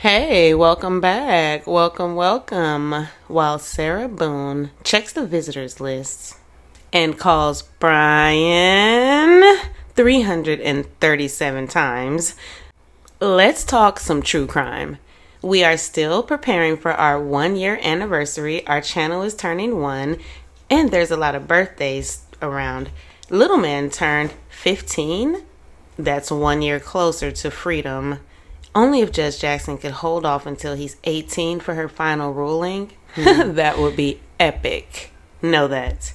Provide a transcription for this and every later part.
Hey, welcome back. Welcome. While Sarah Boone checks the visitors list and calls Brian 337 times, let's talk some true crime. We are still preparing for our 1-year anniversary. Our channel is turning 1, and there's a lot of birthdays around. Little man turned 15. That's 1 year closer to freedom. Only if Judge Jackson could hold off until he's 18 for her final ruling. That would be epic. Know that.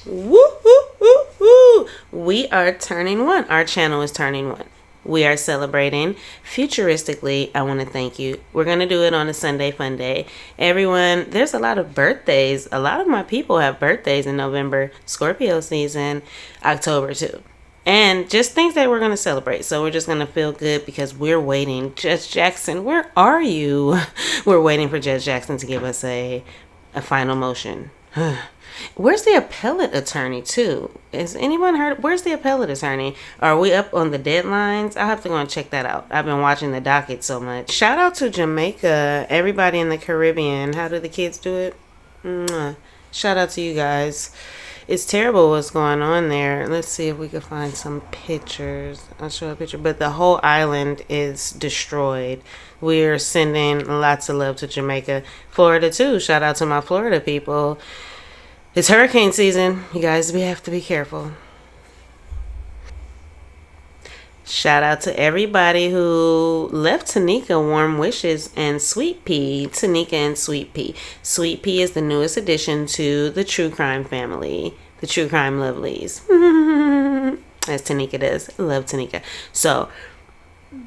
Woo, woo, woo, woo. We are turning 1. Our channel is turning 1. We are celebrating. Futuristically, I want to thank you. We're going to do it on a Sunday fun day. Everyone, there's a lot of birthdays. A lot of my people have birthdays in November. Scorpio season, October too. And just things that we're going to celebrate. So we're just going to feel good because we're waiting. Judge Jackson, where are you? We're waiting for Judge Jackson to give us a final motion. Where's the appellate attorney too? Has anyone heard? Where's the appellate attorney? Are we up on the deadlines? I'll have to go and check that out. I've been watching the docket so much. Shout out to Jamaica. Everybody in the Caribbean. How do the kids do it? Mwah. Shout out to you guys. It's terrible what's going on there. Let's see if we can find some pictures. I'll show a picture. But the whole island is destroyed. We're sending lots of love to Jamaica. Florida too. Shout out to my Florida people. It's hurricane season. You guys have to be careful. Shout out to everybody who left Tanika warm wishes and Sweet Pea. Tanika and Sweet Pea. Sweet Pea is the newest addition to the true crime family. The true crime lovelies. As Tanika does. Love Tanika. So,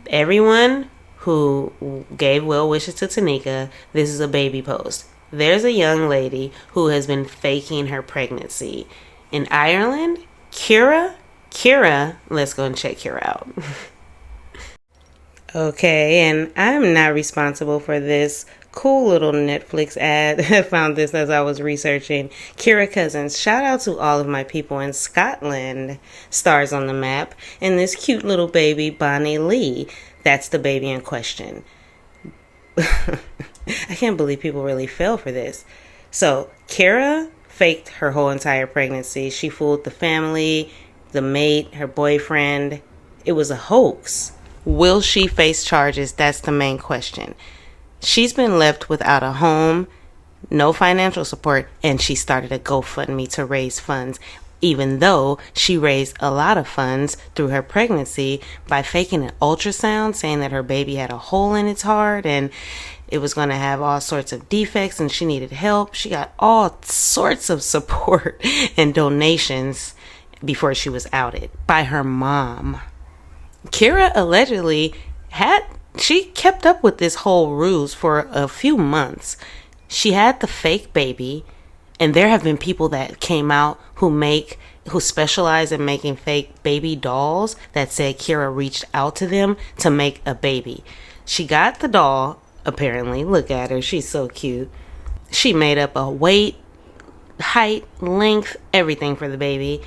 everyone who gave well wishes to Tanika, this is a baby post. There's a young lady who has been faking her pregnancy. In Ireland, Kira, let's go and check Kira out. Okay, and I'm not responsible for this cool little Netflix ad. I found this as I was researching. Kira Cousins, shout out to all of my people in Scotland. Stars on the map. And this cute little baby, Bonnie Lee. That's the baby in question. I can't believe people really fell for this. So, Kira faked her whole entire pregnancy. She fooled the family, the mate, her boyfriend. It was a hoax. Will she face charges? That's the main question. She's been left without a home, no financial support, and she started a GoFundMe to raise funds, even though she raised a lot of funds through her pregnancy by faking an ultrasound, saying that her baby had a hole in its heart and it was going to have all sorts of defects and she needed help. She got all sorts of support and donations before she was outed by her mom. Kira allegedly she kept up with this whole ruse for a few months. She had the fake baby, and there have been people that came out who specialize in making fake baby dolls that said Kira reached out to them to make a baby. She got the doll, apparently. Look at her. She's so cute. She made up a weight, height, length, everything for the baby.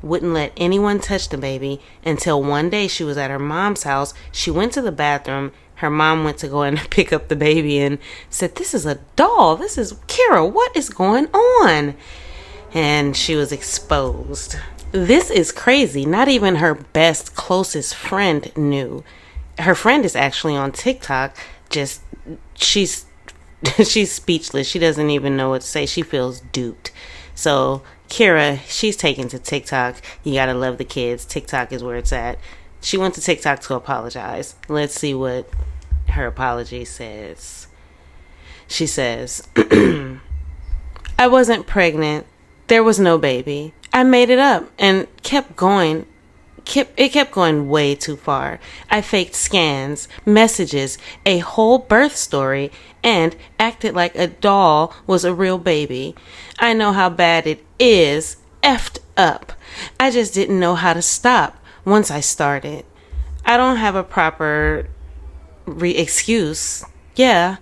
Wouldn't let anyone touch the baby until one day she was at her mom's house. She went to the bathroom. Her mom went to go and pick up the baby and said, "This is a doll. This is Kira. What is going on?" And she was exposed. This is crazy. Not even her best, closest friend knew. Her friend is actually on TikTok. She's speechless. She doesn't even know what to say. She feels duped. So Kira, she's taken to TikTok. You gotta love the kids. TikTok is where it's at. She went to TikTok to apologize. Let's see what her apology says. She says, "I wasn't pregnant. There was no baby. I made it up and kept going. It kept going way too far. I faked scans, messages, a whole birth story, and acted like a doll was a real baby. I know how bad it is. Effed up. I just didn't know how to stop once I started. I don't have a proper excuse. Yeah,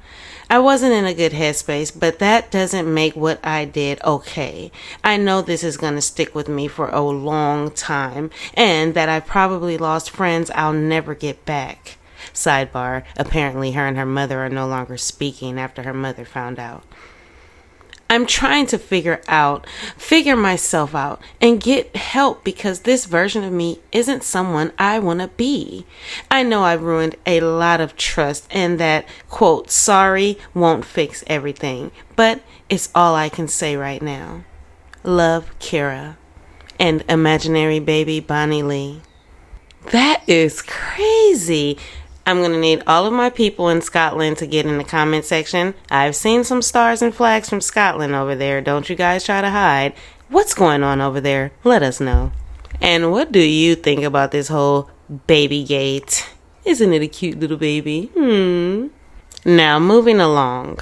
I wasn't in a good headspace, but that doesn't make what I did okay. I know this is going to stick with me for a long time, and that I probably lost friends I'll never get back. Sidebar, apparently her and her mother are no longer speaking after her mother found out. I'm trying to figure myself out and get help because this version of me isn't someone I want to be. I know I've ruined a lot of trust and that, quote, sorry won't fix everything, but it's all I can say right now. Love, Kara. And imaginary baby Bonnie Lee. That is crazy. I'm going to need all of my people in Scotland to get in the comment section. I've seen some stars and flags from Scotland over there. Don't you guys try to hide. What's going on over there? Let us know. And what do you think about this whole baby gate? Isn't it a cute little baby? Now, moving along.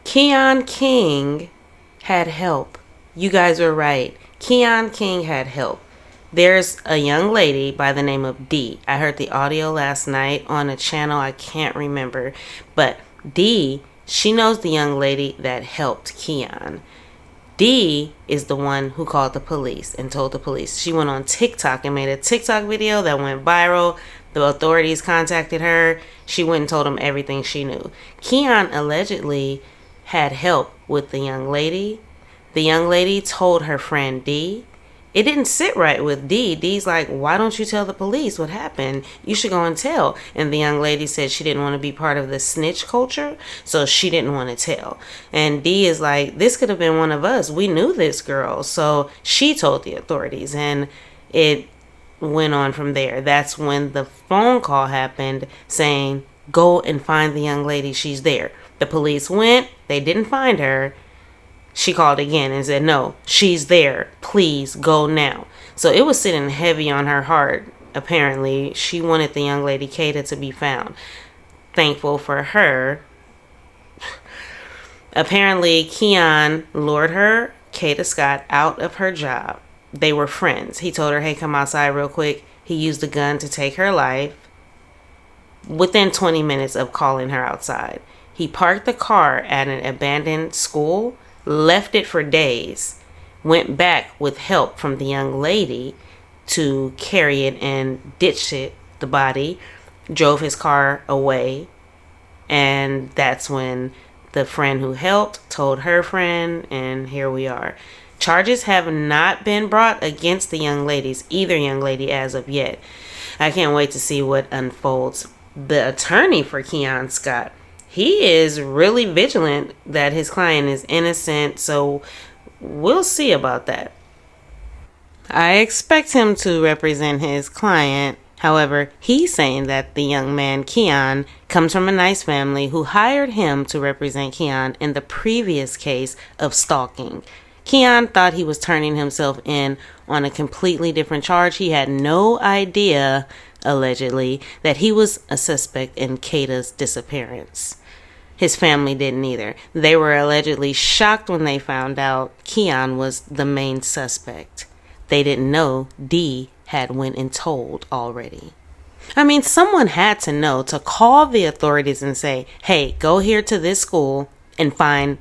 Keon King had help. You guys were right. Keon King had help. There's a young lady by the name of Dee. I heard the audio last night on a channel I can't remember. But Dee, she knows the young lady that helped Keon. Dee is the one who called the police and told the police. She went on TikTok and made a TikTok video that went viral. The authorities contacted her. She went and told them everything she knew. Keon allegedly had help with the young lady. The young lady told her friend Dee. It didn't sit right with Dee. Dee's like, why don't you tell the police what happened? You should go and tell. And the young lady said she didn't want to be part of the snitch culture, so she didn't want to tell. And Dee is like, this could have been one of us. We knew this girl. So she told the authorities, and it went on from there. That's when the phone call happened saying, go and find the young lady. She's there. The police went. They didn't find her. She called again and said, no, she's there. Please go now. So it was sitting heavy on her heart. Apparently, she wanted the young lady Kada to be found. Thankful for her. Apparently, Keon lured her, Kada Scott, out of her job. They were friends. He told her, hey, come outside real quick. He used a gun to take her life. Within 20 minutes of calling her outside, he parked the car at an abandoned school, left it for days, went back with help from the young lady to carry it and ditch it, the body, drove his car away, and that's when the friend who helped told her friend, and here we are. Charges have not been brought against the young ladies, either young lady as of yet. I can't wait to see what unfolds. The attorney for Keon Scott, he is really vigilant that his client is innocent, so we'll see about that. I expect him to represent his client. However, he's saying that the young man, Keon, comes from a nice family who hired him to represent Keon in the previous case of stalking. Keon thought he was turning himself in on a completely different charge. He had no idea, allegedly, that he was a suspect in Kada's disappearance. His family didn't either. They were allegedly shocked when they found out Keon was the main suspect. They didn't know Dee had went and told already. I mean, someone had to know to call the authorities and say, hey, go here to this school and find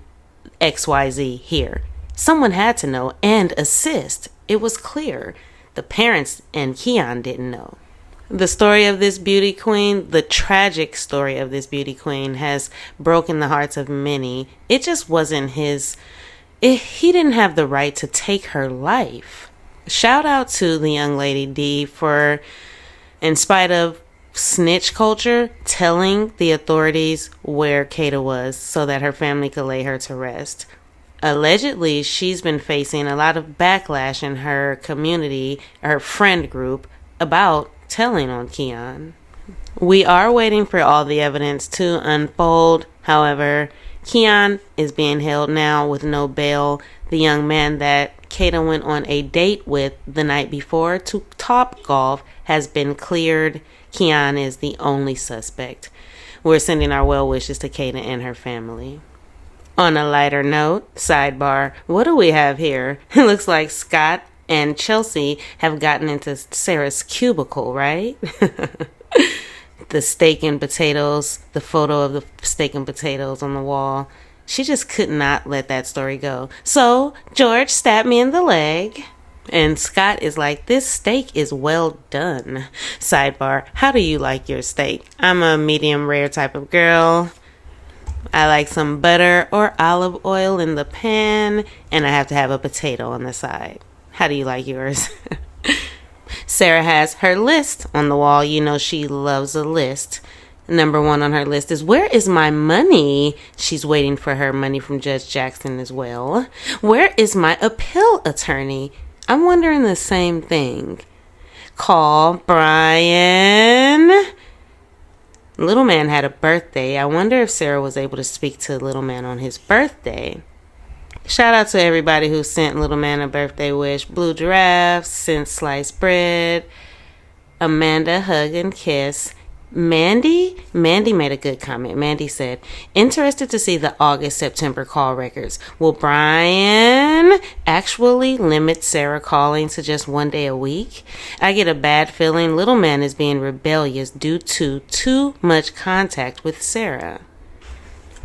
XYZ here. Someone had to know and assist. It was clear. The parents and Keon didn't know. The story of this beauty queen, the tragic story of this beauty queen, has broken the hearts of many. It just wasn't he didn't have the right to take her life. Shout out to the young lady Dee for, in spite of snitch culture, telling the authorities where Kada was so that her family could lay her to rest. Allegedly, she's been facing a lot of backlash in her community, her friend group, about telling on Keon. We are waiting for all the evidence to unfold. However, Keon is being held now with no bail. The young man that Kada went on a date with the night before to Topgolf has been cleared. Keon is the only suspect. We're sending our well wishes to Kada and her family. On a lighter note, sidebar, what do we have here? It looks like Scott and Chelsea have gotten into Sarah's cubicle, right? The steak and potatoes, the photo of the steak and potatoes on the wall. She just could not let that story go. So, George stabbed me in the leg. And Scott is like, this steak is well done. Sidebar, how do you like your steak? I'm a medium rare type of girl. I like some butter or olive oil in the pan, and I have to have a potato on the side. How do you like yours? Sarah has her list on the wall. You know she loves a list. Number 1 on her list is, where is my money? She's waiting for her money from Judge Jackson as well. Where is my appeal attorney? I'm wondering the same thing. Call Brian. Little Man had a birthday. I wonder if Sarah was able to speak to Little Man on his birthday. Shout out to everybody who sent Little Man a birthday wish. Blue Giraffe sent sliced bread. Amanda, hug and kiss. Mandy made a good comment. Mandy said, interested to see the August-September call records. Will Brian actually limit Sarah calling to just 1 day a week? I get a bad feeling Little Man is being rebellious due to too much contact with Sarah.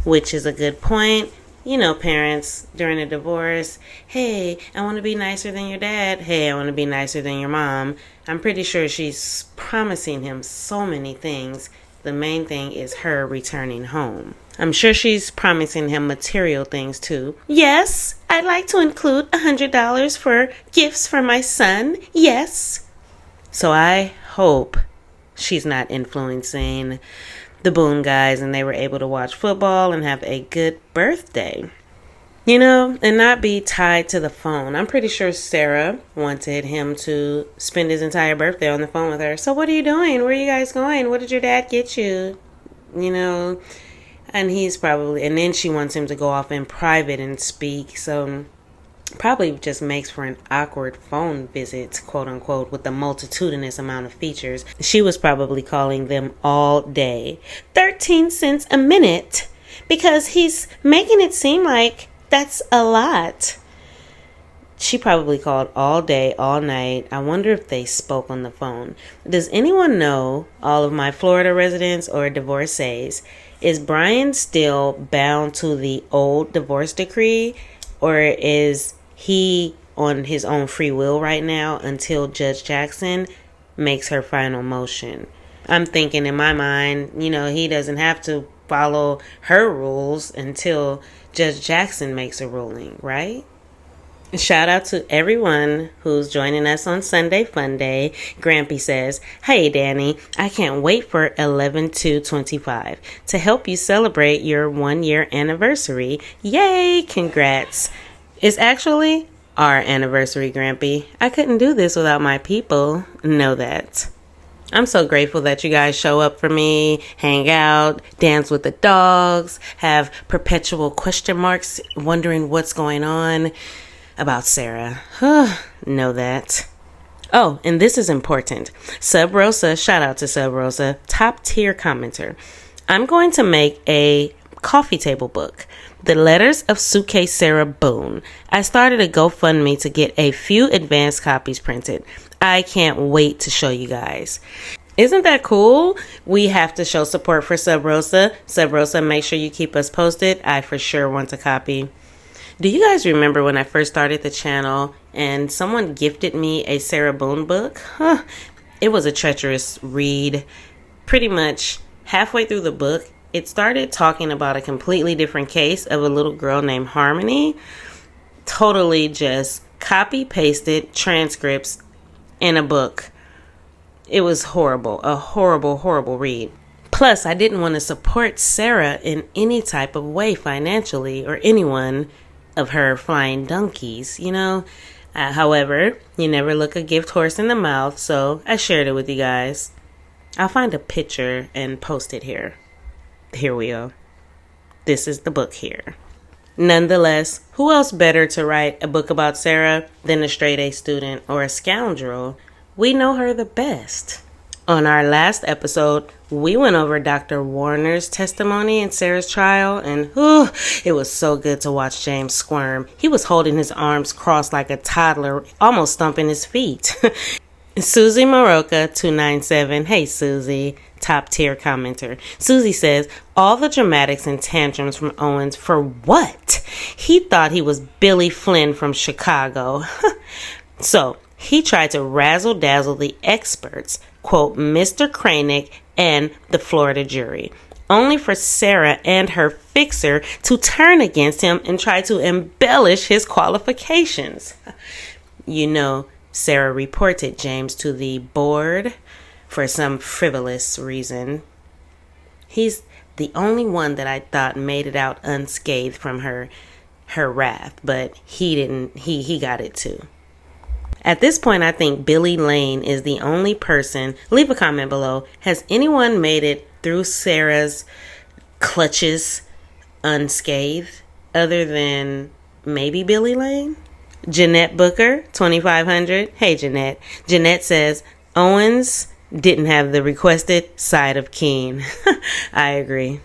Which is a good point. You know, parents during a divorce, hey, I want to be nicer than your dad. Hey, I want to be nicer than your mom. I'm pretty sure she's promising him so many things. The main thing is her returning home. I'm sure she's promising him material things too. Yes, I'd like to include $100 for gifts for my son. Yes. So I hope she's not influencing the Boone guys and they were able to watch football and have a good birthday. You know, and not be tied to the phone. I'm pretty sure Sarah wanted him to spend his entire birthday on the phone with her. So what are you doing? Where are you guys going? What did your dad get you? You know, and he's probably, and then she wants him to go off in private and speak. So probably just makes for an awkward phone visit, quote unquote, with the multitudinous amount of features. She was probably calling them all day. 13 cents a minute, because he's making it seem like that's a lot. She probably called all day, all night. I wonder if they spoke on the phone. Does anyone know, all of my Florida residents or divorcees, is Brian still bound to the old divorce decree, or is he on his own free will right now until Judge Jackson makes her final motion? I'm thinking in my mind, you know, he doesn't have to follow her rules until Judge Jackson makes a ruling, right? Shout out to everyone who's joining us on Sunday Fun Day. Grampy says, hey Danny, I can't wait for 11/2/25 to help you celebrate your 1-year anniversary. Yay, congrats. It's actually our anniversary, Grampy. I couldn't do this without my people. Know that. I'm so grateful that you guys show up for me, hang out, dance with the dogs, have perpetual question marks, wondering what's going on about Sarah. Know that. Oh, and this is important. Sub Rosa, shout out to Sub Rosa, top tier commenter. I'm going to make a coffee table book, The Letters of Suitcase Sarah Boone. I started a GoFundMe to get a few advanced copies printed. I can't wait to show you guys. Isn't that cool? We have to show support for Sub Rosa. Sub Rosa, make sure you keep us posted. I for sure want a copy. Do you guys remember when I first started the channel and someone gifted me a Sarah Boone book? It was a treacherous read. Pretty much halfway through the book, it started talking about a completely different case of a little girl named Harmony. Totally just copy-pasted transcripts in a book. It was horrible. A horrible, horrible read. Plus, I didn't want to support Sarah in any type of way financially or anyone of her flying donkeys, you know. However, you never look a gift horse in the mouth, so I shared it with you guys. I'll find a picture and post it here. Here we go. This is the book here. Nonetheless, who else better to write a book about Sarah than a straight-A student or a scoundrel? We know her the best. On our last episode, we went over Dr. Warner's testimony in Sarah's trial, and it was so good to watch James squirm. He was holding his arms crossed like a toddler, almost stomping his feet. Susie Maroka 297, hey Susie, top tier commenter. Susie says, all the dramatics and tantrums from Owens for what? He thought he was Billy Flynn from Chicago. So he tried to razzle dazzle the experts, quote, Mr. Cranick and the Florida jury, only for Sarah and her fixer to turn against him and try to embellish his qualifications. You know, Sarah reported James to the board for some frivolous reason. He's the only one that I thought made it out unscathed from her wrath, but he didn't. He got it too. At this point, I think Billy Lane is the only person. Leave a comment below. Has anyone made it through Sarah's clutches unscathed other than maybe Billy Lane? Jeanette Booker, 2500. Hey, Jeanette. Jeanette says, Owens didn't have the requested side of Keen. I agree.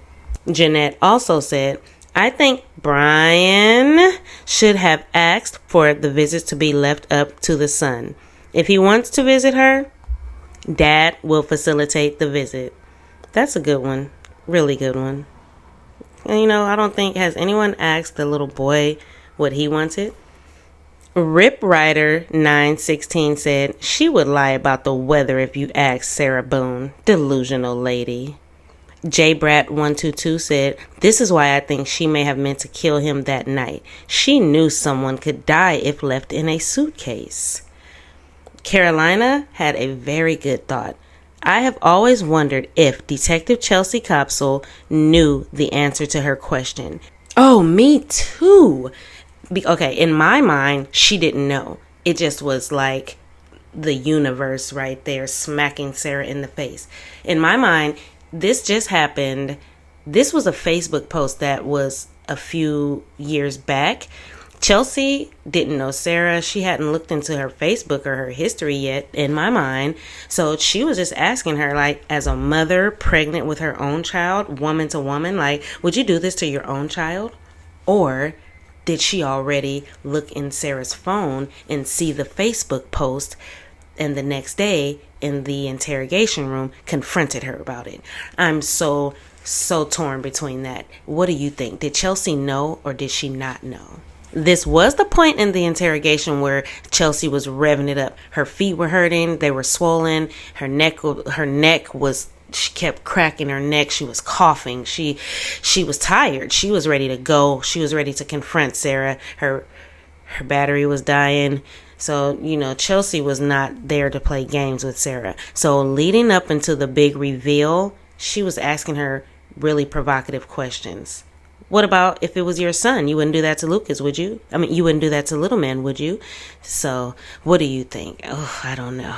Jeanette also said, I think Brian should have asked for the visits to be left up to the son. If he wants to visit her, Dad will facilitate the visit. That's a good one. Really good one. And you know, I don't think, has anyone asked the little boy what he wanted? Rip Rider 916 said, she would lie about the weather if you asked Sarah Boone. Delusional lady. JBrat122 said, this is why I think she may have meant to kill him that night. She knew someone could die if left in a suitcase. Carolina had a very good thought. I have always wondered if Detective Chelsea Copsall knew the answer to her question. Oh, me too. Okay, in my mind, she didn't know. It just was like the universe right there smacking Sarah in the face. In my mind, this just happened. This was a Facebook post that was a few years back. Chelsea didn't know Sarah. She hadn't looked into her Facebook or her history yet, in my mind. So she was just asking her, like, as a mother pregnant with her own child, woman to woman, like, would you do this to your own child? Or did she already look in Sarah's phone and see the Facebook post, and the next day in the interrogation room confronted her about it? I'm so torn between that. What do you think? Did Chelsea know or did she not know? This was the point in the interrogation where Chelsea was revving it up. Her feet were hurting. They were swollen. Her neck was, she kept cracking her neck. She was coughing. She was tired. She was ready to go. She was ready to confront Sarah. Her battery was dying. So, you know, Chelsea was not there to play games with Sarah. So leading up into the big reveal, she was asking her really provocative questions. What about if it was your son? You wouldn't do that to Lucas, would you? I mean, you wouldn't do that to little man, would you? So what do you think? Oh, I don't know.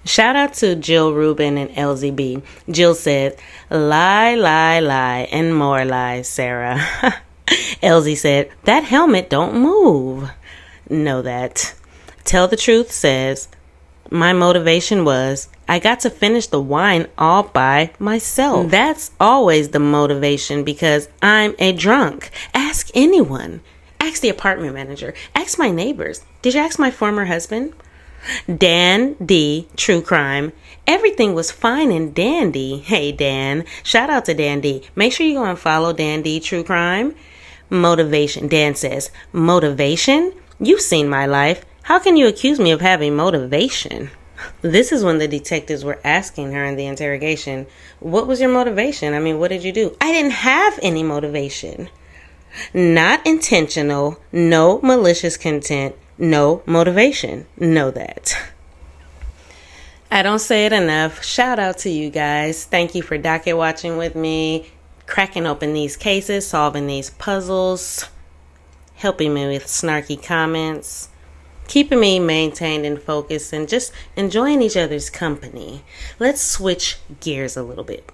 Shout out to Jill Rubin and LZB. Jill said, lie, lie, lie, and more lies, Sarah. LZ said, that helmet don't move. Know that. Tell the Truth says, my motivation was, I got to finish the wine all by myself. That's always the motivation because I'm a drunk. Ask anyone. Ask the apartment manager. Ask my neighbors. Did you ask my former husband? Dan D, True Crime. Everything was fine and dandy. Hey, Dan. Shout out to Dan D. Make sure you go and follow Dan D, True Crime. Motivation. Dan says, motivation? You've seen my life. How can you accuse me of having motivation? This is when the detectives were asking her in the interrogation, what was your motivation? I mean, what did you do? I didn't have any motivation. Not intentional, no malicious content, no motivation. Know that. I don't say it enough. Shout out to you guys. Thank you for docket watching with me, cracking open these cases, solving these puzzles, helping me with snarky comments, keeping me maintained and focused, and just enjoying each other's company. Let's switch gears a little bit.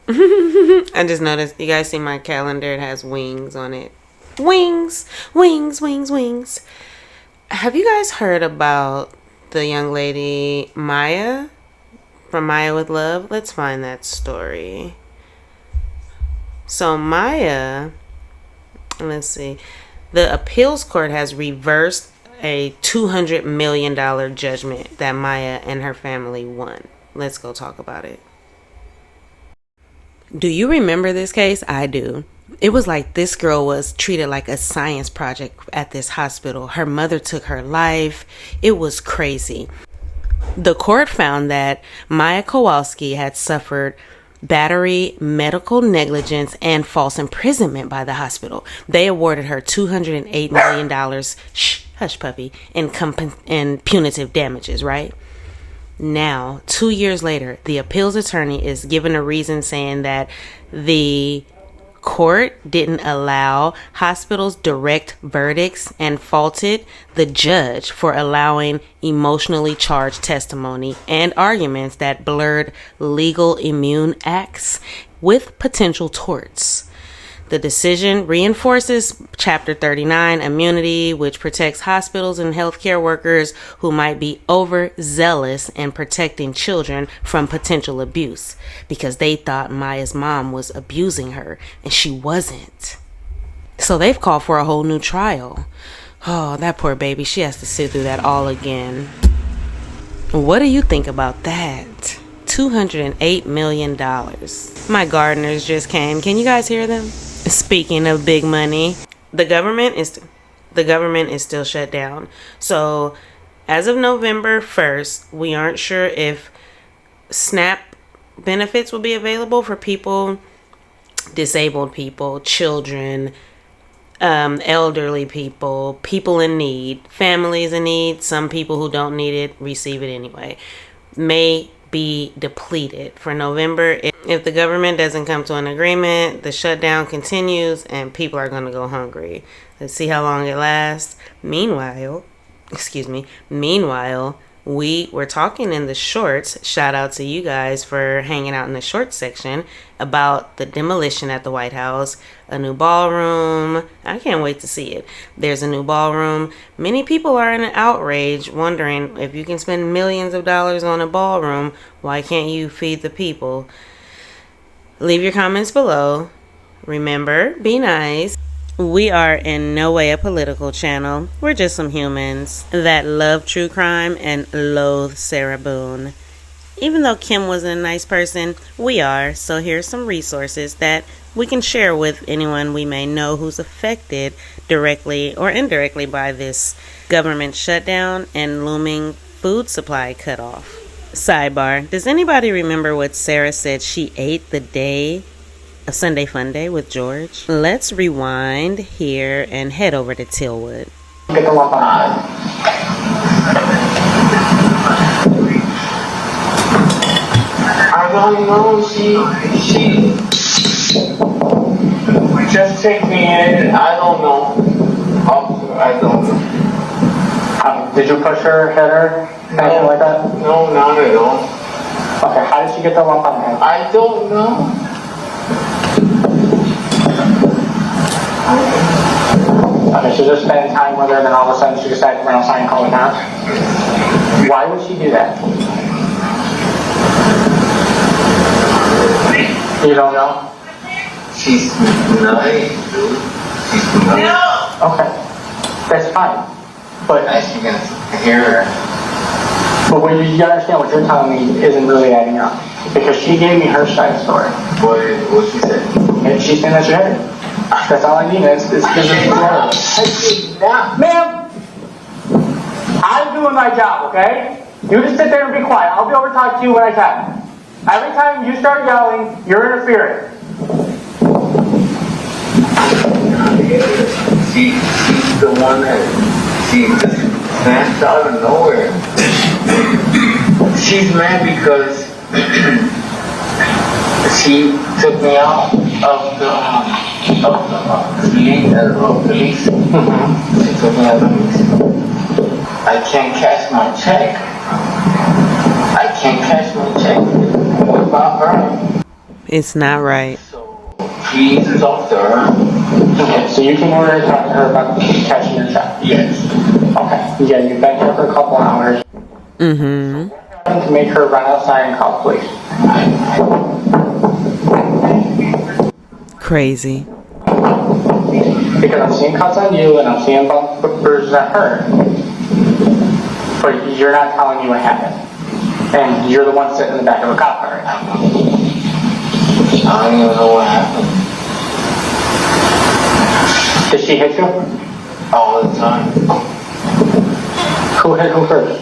I just noticed, you guys see my calendar, it has wings on it. Wings, wings, wings, wings. Have you guys heard about the young lady Maya from Maya with Love? Let's find that story. So Maya, let's see, the appeals court has reversed a $200 million judgment that Maya and her family won. Let's go talk about it. Do you remember this case? I do. It was like this girl was treated like a science project at this hospital. Her mother took her life. It was crazy. The court found that Maya Kowalski had suffered battery, medical negligence, and false imprisonment by the hospital. They awarded her $208 million, hush puppy, in punitive damages, right? Now, 2 years later, the appeals attorney is given a reason saying that the court didn't allow hospitals direct verdicts and faulted the judge for allowing emotionally charged testimony and arguments that blurred legal immune acts with potential torts. The decision reinforces Chapter 39 immunity, which protects hospitals and healthcare workers who might be overzealous in protecting children from potential abuse because they thought Maya's mom was abusing her and she wasn't. So they've called for a whole new trial. Oh, that poor baby. She has to sit through that all again. What do you think about that? $208 million. My gardeners just came. Can you guys hear them? Speaking of big money, the government is still shut down. So as of November 1st, we aren't sure if SNAP benefits will be available for people, disabled people, children, elderly people, people in need, families in need. Some people who don't need it receive it anyway. May be depleted for November. If the government doesn't come to an agreement, the shutdown continues and people are going to go hungry. Let's see how long it lasts. Meanwhile, we were talking in the shorts, shout out to you guys for hanging out in the shorts section, about the demolition at the White House, a new ballroom. I can't wait to see it. There's a new ballroom. Many people are in an outrage wondering, if you can spend millions of dollars on a ballroom, why can't you feed the people? Leave your comments below. Remember, be nice. We are in no way a political channel. We're just some humans that love true crime and loathe Sarah Boone. Even though Kim wasn't a nice person, we are. So here's some resources that we can share with anyone we may know who's affected directly or indirectly by this government shutdown and looming food supply cutoff. Sidebar, does anybody remember what Sarah said she ate the day of Sunday Fun Day with George? Let's rewind here and head over to Tillwood. Get the lump on. I don't know, she just take me in, I don't know. I don't know. Did you push her, hit her, anything like that? No, not at all. Okay, how did she get the lump on her head? I don't know. Okay, so just spending time with her, then all of a sudden she decided to run outside and call it down. Why would she do that? You don't know? She's nice, dude. She's nice. Okay, that's fine. But as you can hear her. But what you gotta understand, what you're telling me isn't really adding up. Because she gave me her side story. What she said? And she's saying that she had it. That's all I need. It's ma'am, I'm doing my job, okay? You just sit there and be quiet. I'll be over to talk to you when I can. Every time you start yelling, you're interfering. She's the one that she just snatched out of nowhere. She's mad because she took me out of the police. She took me out of the police. I can't cash my check. What about her? It's not right. So please talk to her. Okay, so you can order to talk to her about cashing your check? Yes. Okay. Yeah, you've been here for a couple hours. Mm-hmm. To make her run outside and call police. Crazy. Because I'm seeing cuts on you and I'm seeing bruises on her. But you're not telling me what happened. And you're the one sitting in the back of a cop car right now. I don't even know what happened. Did she hit you? All the time. Who hit who first?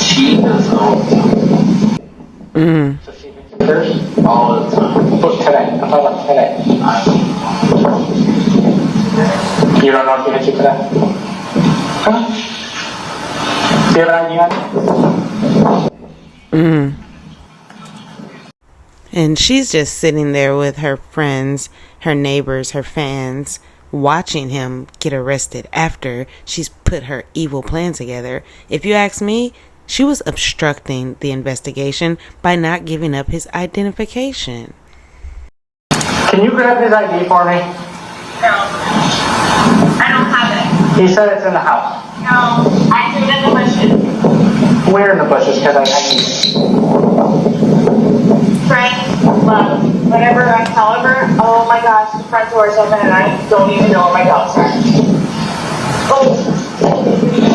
She does all the time. So she hit you first? All the time. But today? I'm talking about today. You don't know if she hit you today? Huh? Do you have an idea? And she's just sitting there with her friends, her neighbors, her fans, watching him get arrested after she's put her evil plan together. If you ask me, she was obstructing the investigation by not giving up his identification. Can you grab his ID for me? No. I don't have it. He said it's in the house. No. I threw it in the bushes. Where in the bushes? Because I need it. Frank, love, whenever I caliber, oh my gosh, the front door is open and I don't even know where my dogs are. Oh,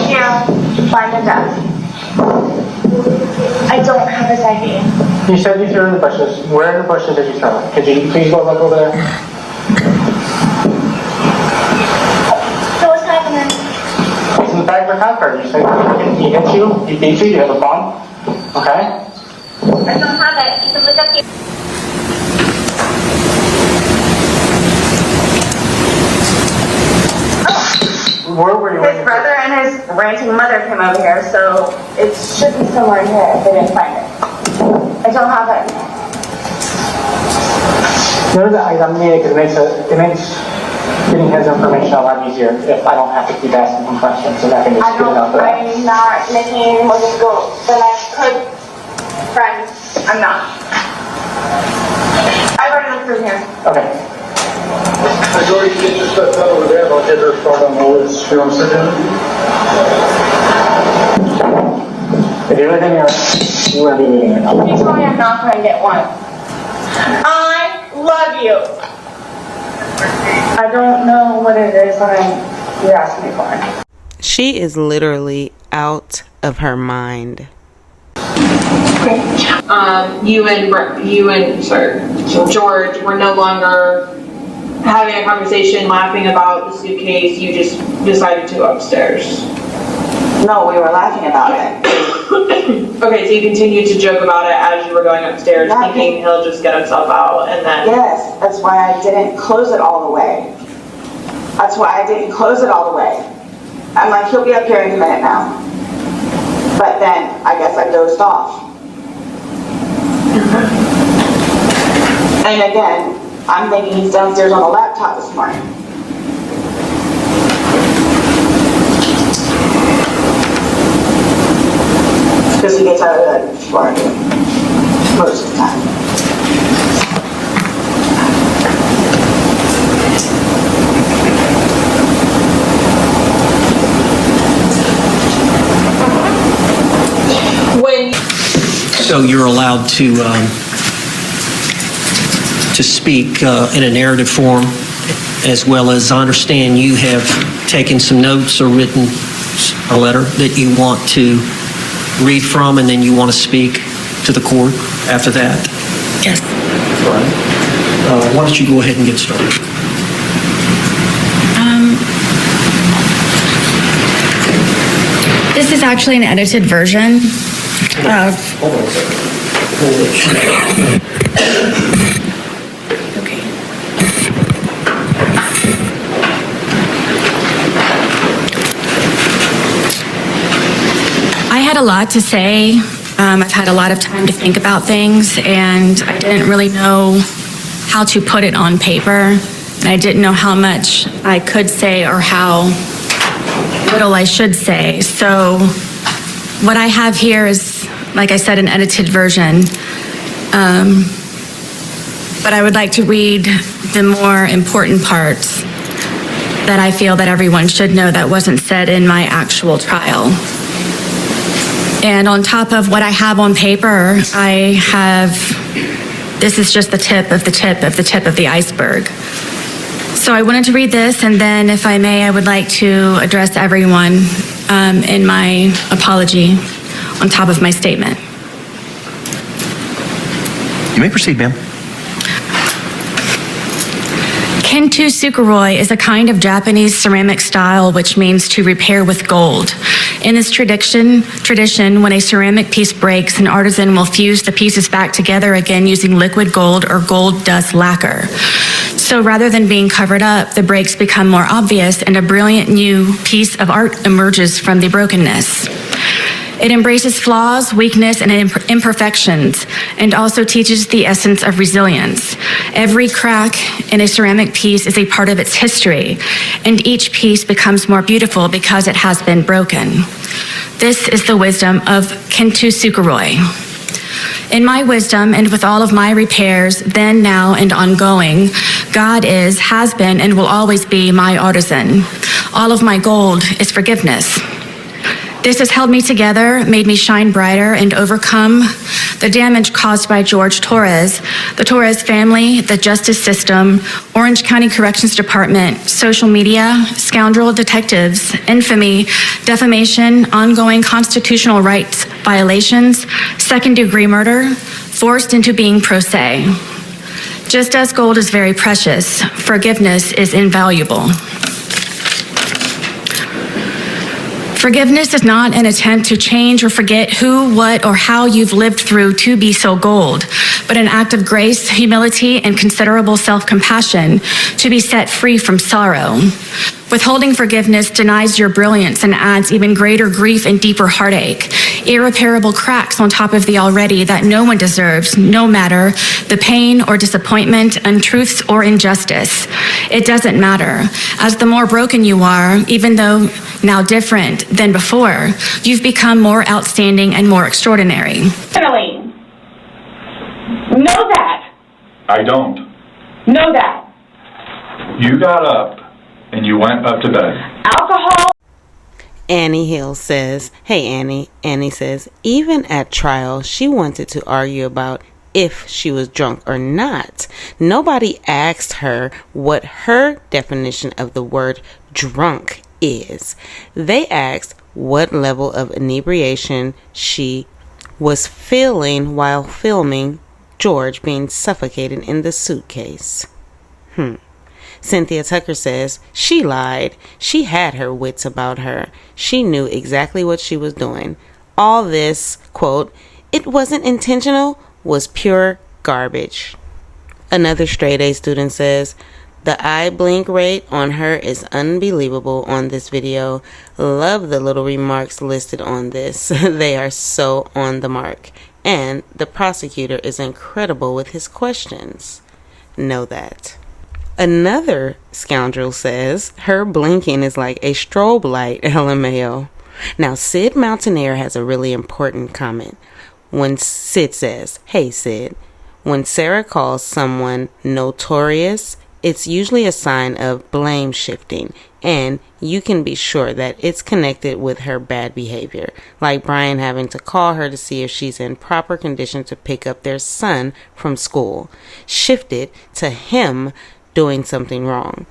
here, find the desk. I don't have his ID. You said you threw it in the bushes. Where in the bushes did you throw it? Could you please go look over there? So what's happening? It's in the back of the car. You said he hit you, he beat you, you have a bump. Okay? I don't have it. You can look up here. Where were you? His brother and his ranting mother came over here, so it should be somewhere in here if they didn't find it. I don't have it. Notice that I'm needed because it makes getting his information a lot easier if I don't have to keep asking him questions and I can just get it out there. I'm not making any more difficult than I could. Friends, I'm not. I've already looked through here. Okay. I go to get your stuff out over there, I'll get her start on the list. You want to sit down? If you live in here, you will be needing it. You told me I'm not going to get one. I love you. I don't know what it is that you're asking me for. She is literally out of her mind. George were no longer having a conversation, laughing about the suitcase. You just decided to go upstairs. No, we were laughing about it. Okay, so you continued to joke about it as you were going upstairs, Yeah, thinking he'll just get himself out, and then... Yes, that's why I didn't close it all the way. That's why I didn't close it all the way. I'm like, he'll be up here in a minute now. But then, I guess I dozed off. And again, I'm thinking he's downstairs on the laptop this morning. Because he gets out of bed before I do, most of the time. So you're allowed to speak in a narrative form, as well as I understand you have taken some notes or written a letter that you want to read from, and then you want to speak to the court after that? Yes. All right. Why don't you go ahead and get started? This is actually an edited version of... Hold on a second. Okay. I had a lot to say. I've had a lot of time to think about things, and I didn't really know how to put it on paper. And I didn't know how much I could say or how little I should say. So what I have here is, like I said, an edited version. But I would like to read the more important parts that I feel that everyone should know that wasn't said in my actual trial. And on top of what I have on paper, I have, this is just the tip of the tip of the tip of the iceberg. So I wanted to read this, and then if I may, I would like to address everyone in my apology on top of my statement. You may proceed, ma'am. Kintu Sukuroi is a kind of Japanese ceramic style which means to repair with gold. In this tradition, when a ceramic piece breaks, an artisan will fuse the pieces back together again using liquid gold or gold dust lacquer. So rather than being covered up, the breaks become more obvious and a brilliant new piece of art emerges from the brokenness. It embraces flaws, weakness, and imperfections, and also teaches the essence of resilience. Every crack in a ceramic piece is a part of its history, and each piece becomes more beautiful because it has been broken. This is the wisdom of Kintu Sukuroi. In my wisdom and with all of my repairs, then, now, and ongoing, God is, has been, and will always be my artisan. All of my gold is forgiveness. This has held me together, made me shine brighter, and overcome the damage caused by George Torres, the Torres family, the justice system, Orange County Corrections Department, social media, scoundrel detectives, infamy, defamation, ongoing constitutional rights violations, second-degree murder, forced into being pro se. Just as gold is very precious, forgiveness is invaluable. Forgiveness is not an attempt to change or forget who, what, or how you've lived through to be so gold, but an act of grace, humility, and considerable self-compassion to be set free from sorrow. Withholding forgiveness denies your brilliance and adds even greater grief and deeper heartache, irreparable cracks on top of the already that no one deserves, no matter the pain or disappointment, untruths or injustice. It doesn't matter. As the more broken you are, even though now different than before, you've become more outstanding and more extraordinary. Finally, know that. I don't. Know that. You got up and you went up to bed. Alcohol. Annie Hill says, hey Annie. Annie says, even at trial, she wanted to argue about if she was drunk or not. Nobody asked her what her definition of the word drunk is. They asked what level of inebriation she was feeling while filming George being suffocated in the suitcase. Cynthia Tucker says, she lied. She had her wits about her. She knew exactly what she was doing. All this, quote, it wasn't intentional, was pure garbage. Another straight A student says, the eye blink rate on her is unbelievable on this video. Love the little remarks listed on this. They are so on the mark. And the prosecutor is incredible with his questions. Know that. Another scoundrel says, her blinking is like a strobe light, LMAO. Now, Sid Mountaineer has a really important comment. When Sid says, hey Sid, when Sarah calls someone notorious, it's usually a sign of blame shifting, and you can be sure that it's connected with her bad behavior, like Brian having to call her to see if she's in proper condition to pick up their son from school. Shifted to him doing something wrong.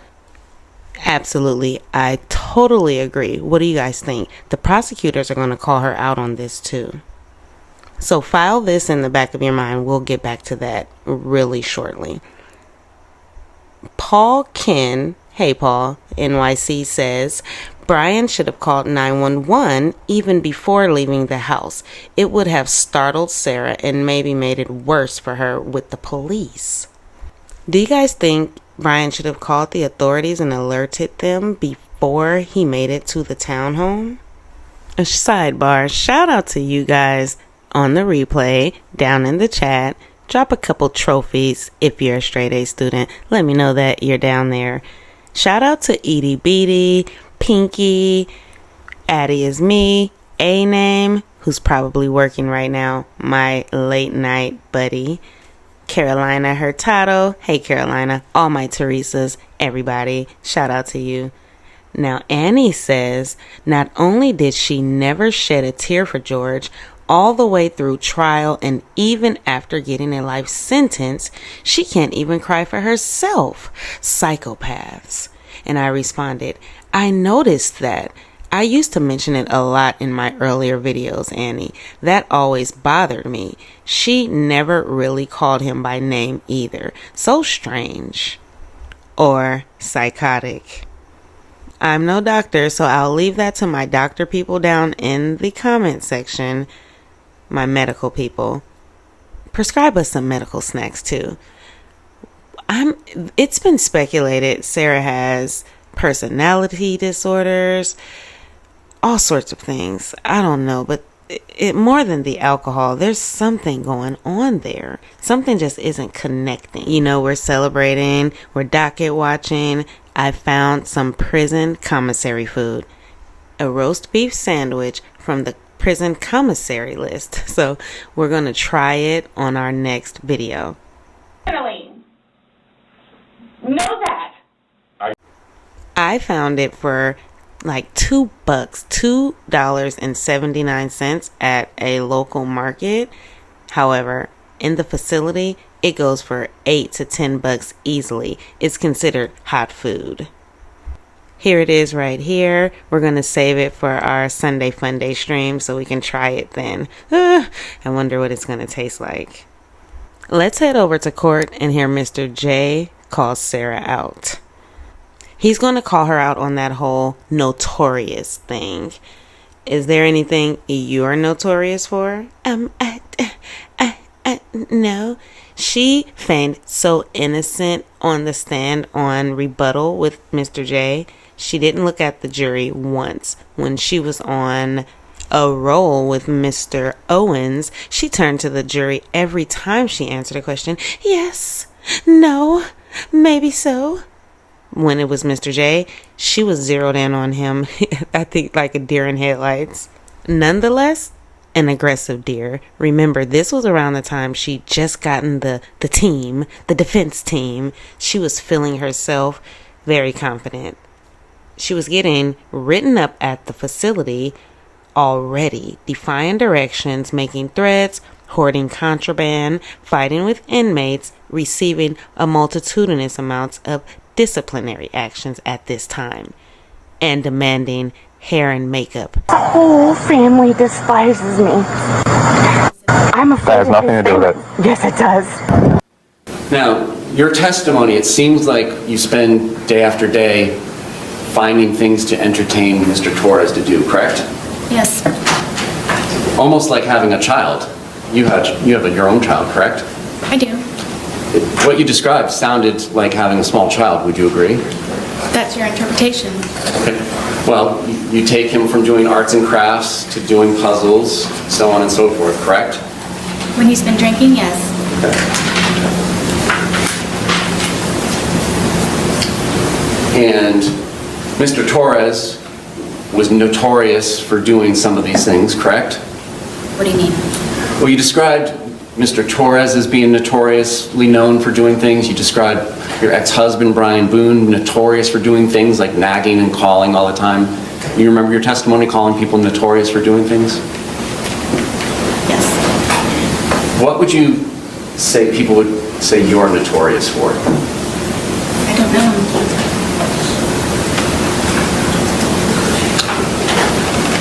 Absolutely, I totally agree. What do you guys think? The prosecutors are going to call her out on this too. So file this in the back of your mind. We'll get back to that really shortly. Paul Ken, hey Paul, NYC says, Brian should have called 911 even before leaving the house. It would have startled Sarah and maybe made it worse for her with the police. Do you guys think Brian should have called the authorities and alerted them before he made it to the townhome? A sidebar, shout out to you guys on the replay, down in the chat. Drop a couple trophies if you're a straight A student. Let me know that you're down there. Shout out to Edie Beatty, Pinky, Addie is me, A-Name, who's probably working right now, my late night buddy. Carolina Hurtado, hey Carolina, all my Teresas, everybody, shout out to you. Now Annie says, not only did she never shed a tear for George, all the way through trial and even after getting a life sentence, she can't even cry for herself. Psychopaths. And I responded, I noticed that. I used to mention it a lot in my earlier videos, Annie. That always bothered me. She never really called him by name either. So strange. or psychotic. I'm no doctor, so I'll leave that to my doctor people down in the comment section, my medical people. Prescribe us some medical snacks too. It's been speculated Sarah has personality disorders, all sorts of things. I don't know, but it more than the alcohol, there's something going on there. Something just isn't connecting. You know, we're celebrating, we're docket watching. I found some prison commissary food. A roast beef sandwich from the prison commissary list. So we're going to try it on our next video. Know that. I found it for like $2, $2.79 at a local market. However, in the facility, it goes for $8 to $10 easily. It's considered hot food. Here it is right here. We're going to save it for our Sunday Fun Day stream so we can try it then. I wonder what it's going to taste like. Let's head over to court and hear Mr. J call Sarah out. He's going to call her out on that whole notorious thing. Is there anything you're notorious for? No. She feigned so innocent on the stand on rebuttal with Mr. J. She didn't look at the jury once. When she was on a roll with Mr. Owens, she turned to the jury every time she answered a question. Yes, no, maybe so. When it was Mr. J, she was zeroed in on him, I think like a deer in headlights. Nonetheless, an aggressive deer. Remember, this was around the time she just gotten the team, the defense team. She was feeling herself very confident. She was getting written up at the facility already, defying directions, making threats, hoarding contraband, fighting with inmates, receiving a multitudinous amounts of disciplinary actions at this time, and demanding hair and makeup. The whole family despises me. I'm afraid. That has nothing to do with it. Yes, it does. Now, your testimony, it seems like you spend day after day finding things to entertain Mr. Torres to do, correct? Yes. Almost like having a child. You have your own child, correct? I do. What you described sounded like having a small child. Would you agree? That's your interpretation. Okay. Well, you take him from doing arts and crafts to doing puzzles, so on and so forth, correct? When he's been drinking, yes. Okay. And Mr. Torres was notorious for doing some of these things, correct? What do you mean? Well, you described Mr. Torres as being notoriously known for doing things. You described your ex-husband, Brian Boone, notorious for doing things like nagging and calling all the time. You remember your testimony calling people notorious for doing things? Yes. What would you say people would say you're notorious for? I don't know.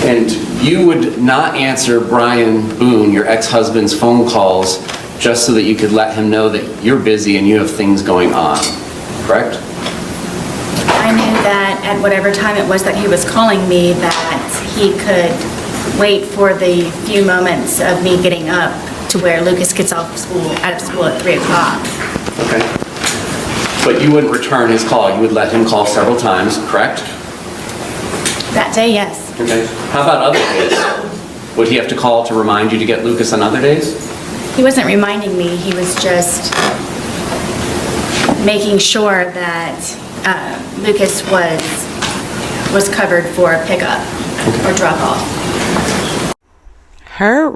And you would not answer Brian Boone, your ex-husband's phone calls just so that you could let him know that you're busy and you have things going on, correct? I knew that at whatever time it was that he was calling me, that he could wait for the few moments of me getting up to where Lucas gets out of school at 3 o'clock. Okay. But you wouldn't return his call. You would let him call several times, correct? That day, yes. Okay. How about other days? Would he have to call to remind you to get Lucas on other days? He wasn't reminding me, he was just making sure that Lucas was covered for pickup or drop off. Her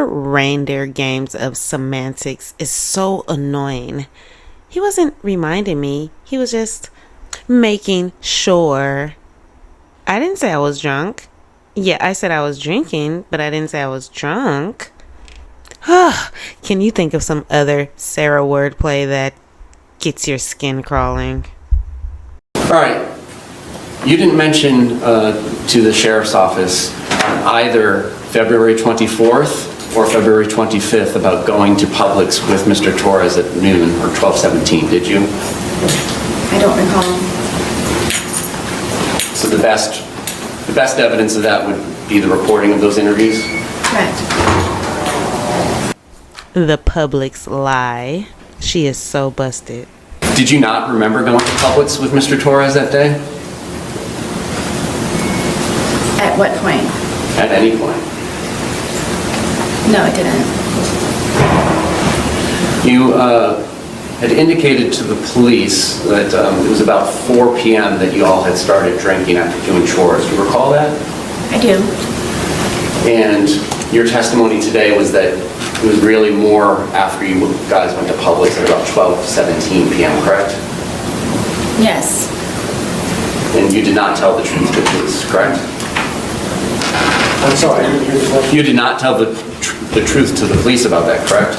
reindeer games of semantics is so annoying. He wasn't reminding me, he was just making sure. I didn't say I was drunk. Yeah, I said I was drinking, but I didn't say I was drunk. Can you think of some other Sarah wordplay that gets your skin crawling? All right. You didn't mention to the sheriff's office on either February 24th or February 25th about going to Publix with Mr. Torres at noon or 12:17, did you? I don't recall. So the best evidence of that would be the recording of those interviews? Correct. The Publix lie. She is so busted. Did you not remember going to Publix with Mr. Torres that day? At what point? At any point? No, I didn't. You had indicated to the police that it was about 4 p.m. that you all had started drinking after doing chores. Do you recall that? I do. And your testimony today was that it was really more after you guys went to Publix at about 12:17 p.m., correct? Yes. And you did not tell the truth to the police, correct? I'm sorry, I didn't hear the question. You did not tell the truth to the police about that, correct?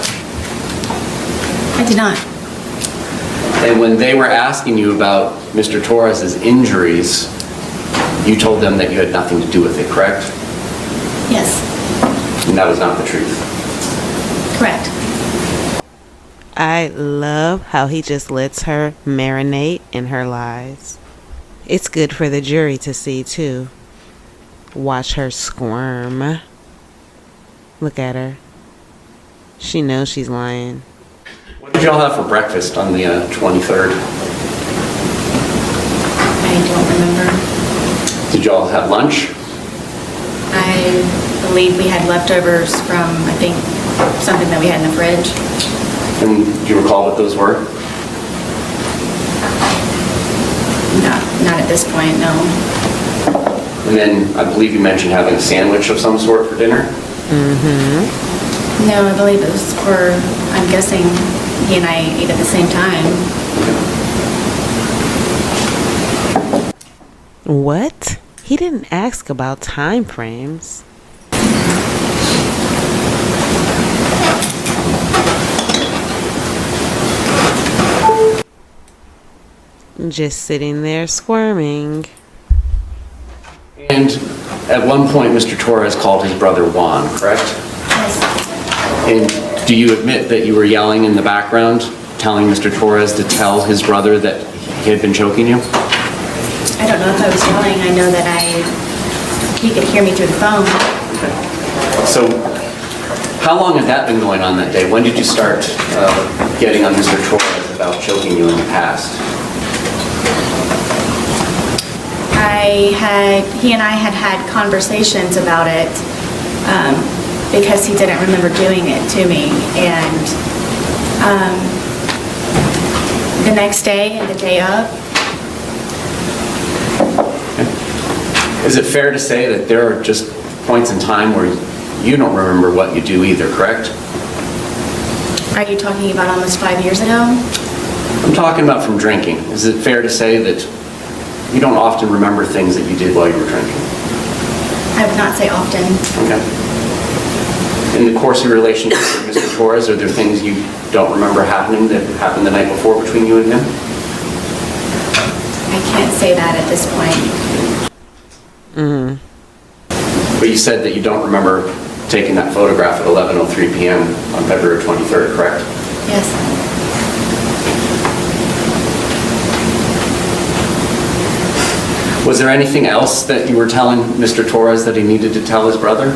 I did not. And when they were asking you about Mr. Torres's injuries, you told them that you had nothing to do with it, correct? Yes. And that was not the truth. Correct. I love how he just lets her marinate in her lies. It's good for the jury to see, too. Watch her squirm. Look at her. She knows she's lying. What did y'all have for breakfast on the 23rd? I don't remember. Did y'all have lunch? I believe we had leftovers from, I think, something that we had in the fridge. And do you recall what those were? Not at this point, no. And then I believe you mentioned having a sandwich of some sort for dinner? Mm-hmm. No, I believe it was for, I'm guessing he and I ate at the same time. What? He didn't ask about time frames. Just sitting there squirming. And at one point, Mr. Torres called his brother Juan, correct? Yes. And do you admit that you were yelling in the background, telling Mr. Torres to tell his brother that he had been choking you? I don't know if I was yelling. I know that he could hear me through the phone. So how long had that been going on that day? When did you start getting on Mr. Torres about choking you in the past? He and I had conversations about it because he didn't remember doing it to me. And the next day and the day of. Is it fair to say that there are just points in time where you don't remember what you do either, correct? Are you talking about almost 5 years ago? I'm talking about from drinking. Is it fair to say that you don't often remember things that you did while you were drinking? I would not say often. Okay. In the course of your relationship with Mr. Torres, are there things you don't remember happening that happened the night before between you and him? I can't say that at this point. But you said that you don't remember taking that photograph at 11:03 p.m. on February 23rd, correct? Yes. Was there anything else that you were telling Mr. Torres that he needed to tell his brother?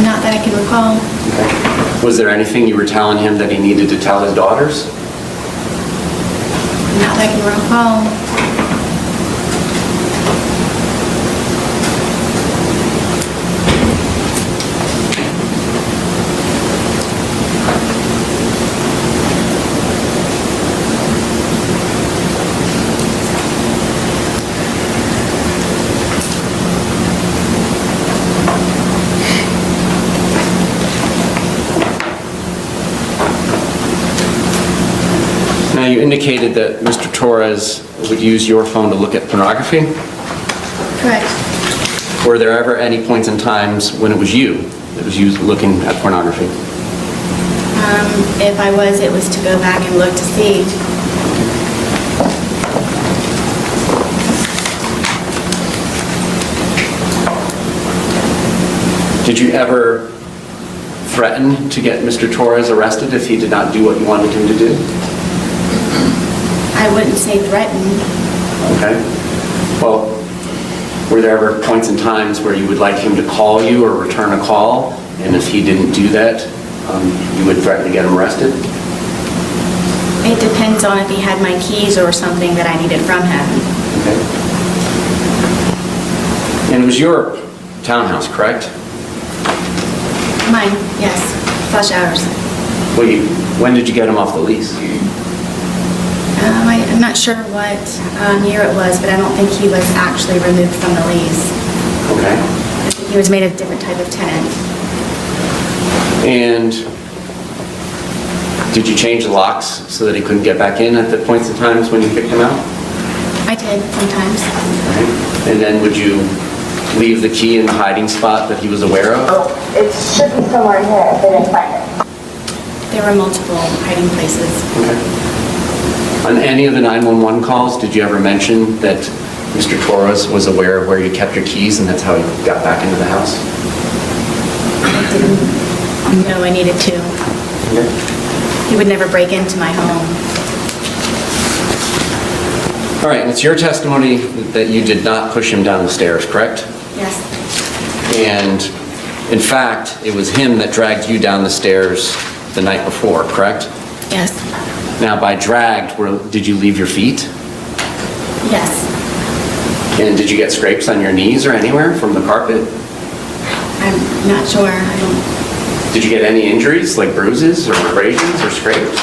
Not that I can recall. Okay. Was there anything you were telling him that he needed to tell his daughters? Not that I can recall. Now, you indicated that Mr. Torres would use your phone to look at pornography. Correct. Were there ever any points in times when it was you that was used looking at pornography? If I was, it was to go back and look to see. Did you ever threaten to get Mr. Torres arrested if he did not do what you wanted him to do? I wouldn't say threaten. Okay. Well, were there ever points and times where you would like him to call you or return a call, and if he didn't do that, you would threaten to get him arrested? It depends on if he had my keys or something that I needed from him. Okay. And it was your townhouse, correct? Mine, yes. Flush hours. When did you get him off the lease? I'm not sure what year it was, but I don't think he was actually removed from the lease. Okay. I think he was made a different type of tenant. And did you change the locks so that he couldn't get back in at the points and times when you kicked him out? I did, sometimes. Okay. And then would you leave the key in the hiding spot that he was aware of? Oh, it should be somewhere in here if they didn't find it. There were multiple hiding places. Okay. On any of the 911 calls, did you ever mention that Mr. Torres was aware of where you kept your keys and that's how he got back into the house? I didn't know I needed to. Okay. He would never break into my home. All right, and it's your testimony that you did not push him down the stairs, correct? Yes. And in fact, it was him that dragged you down the stairs the night before, correct? Yes. Now, by dragged, did you leave your feet? Yes. And did you get scrapes on your knees or anywhere from the carpet? I'm not sure. I don't. Did you get any injuries, like bruises or abrasions or scrapes?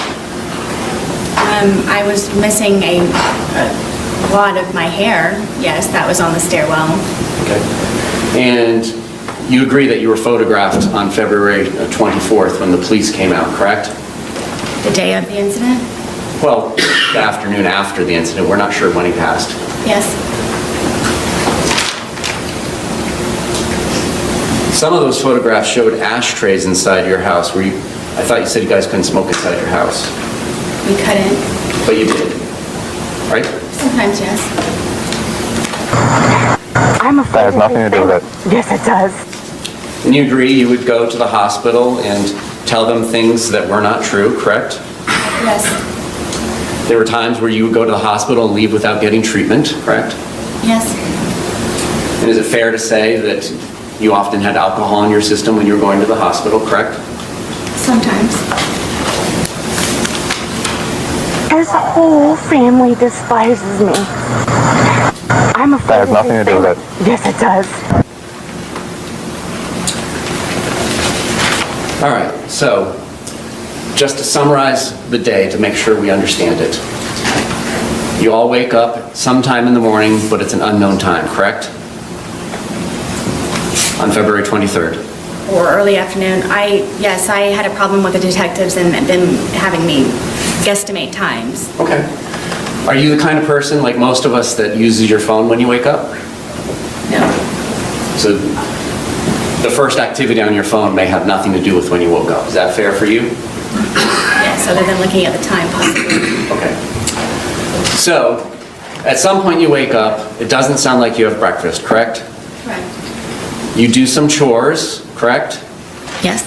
I was missing a wad of my hair. Yes, that was on the stairwell. Okay. And you agree that you were photographed on February 24th when the police came out, correct? The day of the incident? Well, the afternoon after the incident. We're not sure when he passed. Yes. Some of those photographs showed ashtrays inside your house. I thought you said you guys couldn't smoke inside your house. We couldn't. But you did, right? Sometimes, yes. I'm afraid. That has nothing to do with it. Yes, it does. And you agree you would go to the hospital and tell them things that were not true, correct? Yes. There were times where you would go to the hospital and leave without getting treatment, correct? Yes. And is it fair to say that you often had alcohol in your system when you were going to the hospital, correct? Sometimes. His whole family despises me. I'm afraid. That has nothing to do with it. Yes, it does. All right, so just to summarize the day to make sure we understand it. You all wake up sometime in the morning, but it's an unknown time, correct? On February 23rd. Or early afternoon. Yes, I had a problem with the detectives and them having me guesstimate times. Okay. Are you the kind of person, like most of us, that uses your phone when you wake up? No. So the first activity on your phone may have nothing to do with when you woke up. Is that fair for you? Yes, other than looking at the time possibly. Okay. So, at some point you wake up, it doesn't sound like you have breakfast, correct? Correct. You do some chores, correct? Yes.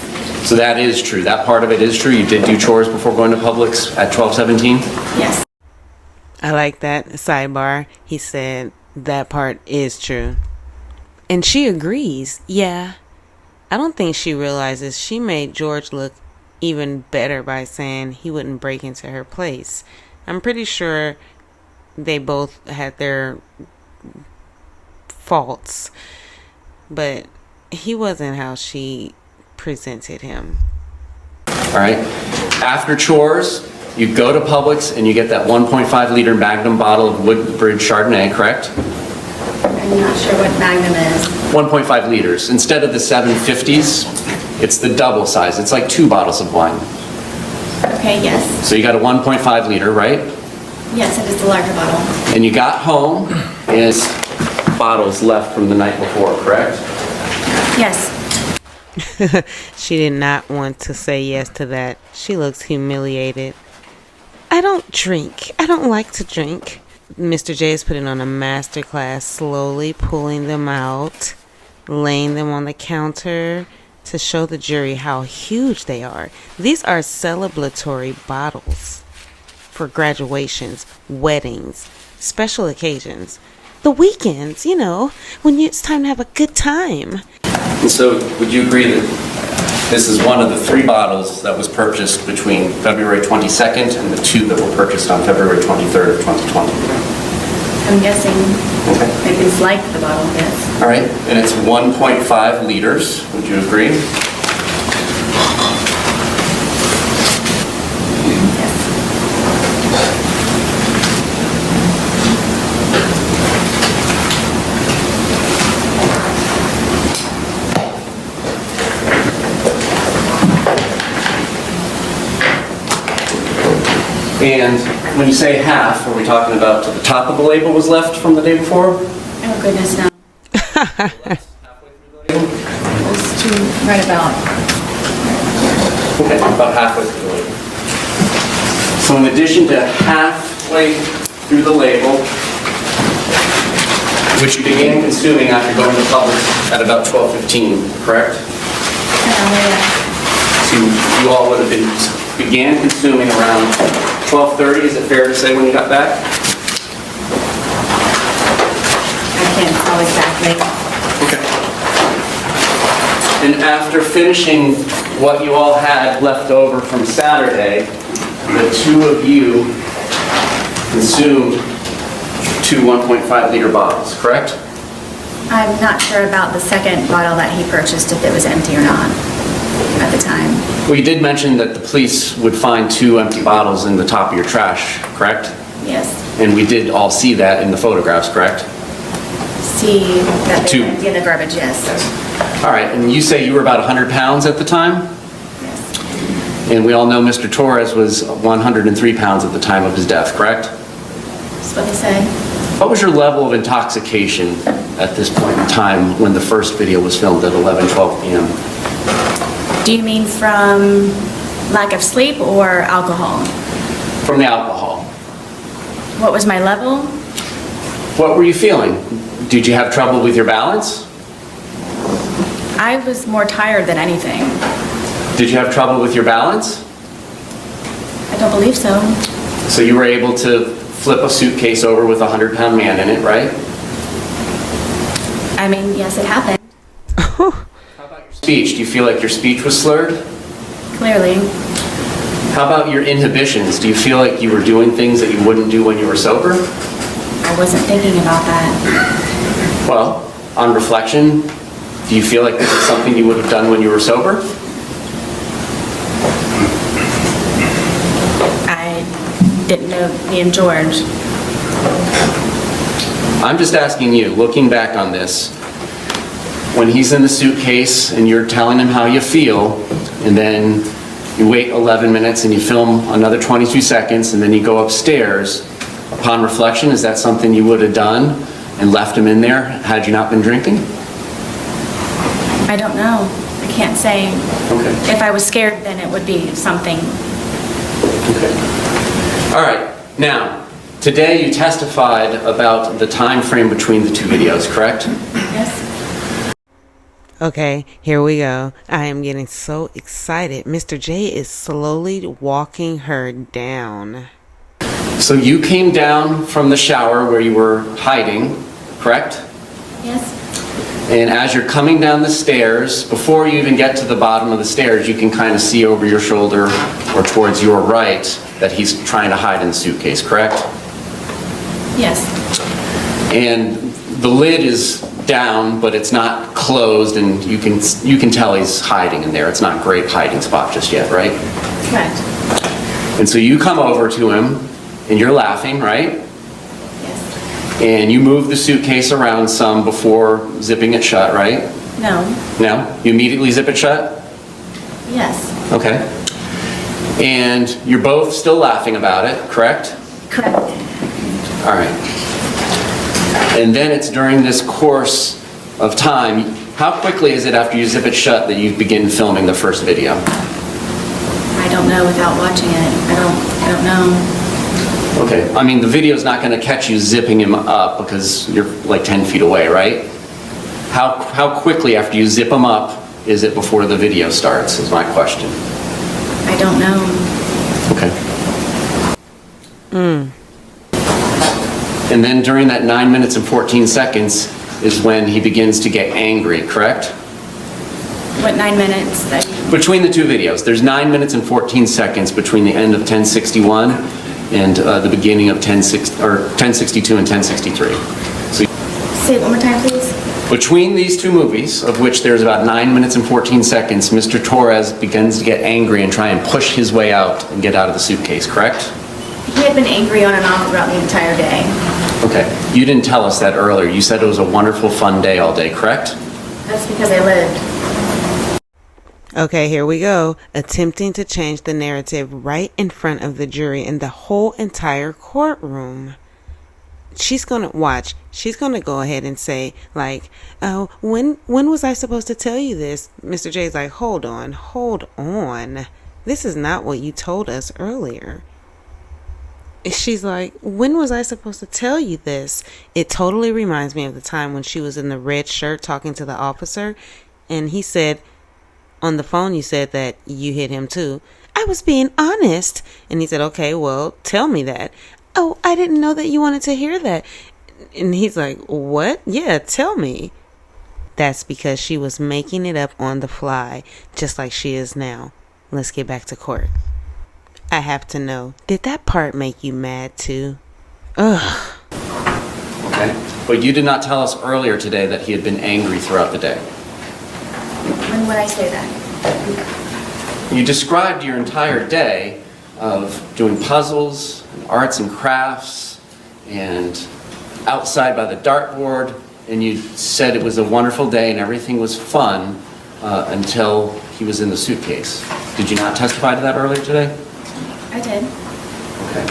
So that is true. That part of it is true. You did do chores before going to Publix at 12:17? Yes. I like that sidebar. He said that part is true. And she agrees. Yeah. I don't think she realizes she made George look even better by saying he wouldn't break into her place. I'm pretty sure they both had their faults, but he wasn't how she presented him. All right. After chores, you go to Publix and you get that 1.5 liter Magnum bottle of Woodbridge Chardonnay, correct? I'm not sure what Magnum is. 1.5 liters. Instead of the 750s, it's the double size. It's like 2 bottles of wine. Okay, yes. So you got a 1.5 liter, right? Yes, it is the larger bottle. And you got home and it's bottles left from the night before, correct? Yes. She did not want to say yes to that. She looks humiliated. I don't drink. I don't like to drink. Mr. J is putting on a master class, slowly pulling them out. laying them on the counter to show the jury how huge they are. These are celebratory bottles for graduations, weddings, special occasions, the weekends, you know, when it's time to have a good time. And so, would you agree that this is one of the 3 bottles that was purchased between February 22nd and the 2 that were purchased on February 23rd of 2020? I'm guessing Okay. it's like the bottle, yes. All right, and it's 1.5 liters. Would you agree? And when you say half, are we talking about to the top of the label was left from the day before? Oh, goodness, no. Close to right about. Okay, about halfway through the label. So in addition to halfway through the label, which you began consuming after going to Publix at about 12:15, correct? So you all would have began consuming around 12:30, is it fair to say, when you got back? I can't tell exactly. Okay. And after finishing what you all had left over from Saturday, the 2 of you consumed 2 1.5 liter bottles, correct? I'm not sure about the second bottle that he purchased, if it was empty or not at the time. Well, you did mention that the police would find 2 empty bottles in the top of your trash, correct? Yes. And we did all see that in the photographs, correct? See that they Two. were empty in the garbage, yes. All right, and you say you were about 100 pounds at the time? Yes. And we all know Mr. Torres was 103 pounds at the time of his death, correct? That's what they say. What was your level of intoxication at this point in time when the first video was filmed at 11:12 p.m.? Do you mean from lack of sleep or alcohol? From the alcohol. What was my level? What were you feeling? Did you have trouble with your balance? I was more tired than anything. Did you have trouble with your balance? I don't believe so. So you were able to flip a suitcase over with a 100-pound man in it, right? I mean, yes, it happened. How about your speech? Do you feel like your speech was slurred? Clearly. How about your inhibitions? Do you feel like you were doing things that you wouldn't do when you were sober? I wasn't thinking about that. Well, on reflection, do you feel like this is something you would have done when you were sober? I didn't know me and George. I'm just asking you, looking back on this, when he's in the suitcase and you're telling him how you feel, and then you wait 11 minutes and you film another 22 seconds, and then you go upstairs, upon reflection, is that something you would have done and left him in there had you not been drinking? I don't know. I can't say. Okay. If I was scared, then it would be something. Okay. All right. Now, today you testified about the time frame between the 2 videos, correct? Yes. Okay, here we go. I am getting so excited. Mr. J is slowly walking her down. So you came down from the shower where you were hiding, correct? Yes. And as you're coming down the stairs, before you even get to the bottom of the stairs, you can kind of see over your shoulder or towards your right that he's trying to hide in the suitcase, correct? Yes. And the lid is down, but it's not closed, and you can tell he's hiding in there. It's not a great hiding spot just yet, right? Correct. And so you come over to him, and you're laughing, right? Yes. And you move the suitcase around some before zipping it shut, right? No. No? You immediately zip it shut? Yes. Okay. And you're both still laughing about it, correct? Correct. All right. And then it's during this course of time, how quickly is it after you zip it shut that you begin filming the first video? I don't know without watching it. I don't know. Okay, I mean, the video's not going to catch you zipping him up because you're like 10 feet away, right? How quickly after you zip them up is it before the video starts, is my question. I don't know. Okay. And then during that 9 minutes and 14 seconds is when he begins to get angry, correct? What 9 minutes? Between the two videos, there's 9 minutes and 14 seconds between the end of 1061 and the beginning of 1062 and 1063. So, Say it one more time, please. between these two movies, of which there's about 9 minutes and 14 seconds, Mr. Torres begins to get angry and try and push his way out and get out of the suitcase, correct? He had been angry on and off throughout the entire day. Okay. You didn't tell us that earlier. You said it was a wonderful, fun day all day, correct? That's because I lived. Okay, here we go. Attempting to change the narrative right in front of the jury and the whole entire courtroom. She's gonna watch. She's gonna go ahead and say, like, "Oh, when was I supposed to tell you this?" Mr. J's like, hold on. This is not what you told us earlier." She's like, "When was I supposed to tell you this?" It totally reminds me of the time when she was in the red shirt talking to the officer, and he said, on the phone, you said that you hit him too. "I was being honest." And he said, "Okay, well, tell me that." "Oh, I didn't know that you wanted to hear that." And he's like, "What? Yeah, tell me." That's because she was making it up on the fly, just like she is now. Let's get back to court. I have to know, did that part make you mad too? Ugh. Okay. But you did not tell us earlier today that he had been angry throughout the day. When would I say that? You described your entire day of doing puzzles, and arts and crafts, and outside by the dartboard, and you said it was a wonderful day and everything was fun until he was in the suitcase. Did you not testify to that earlier today? I did. Okay.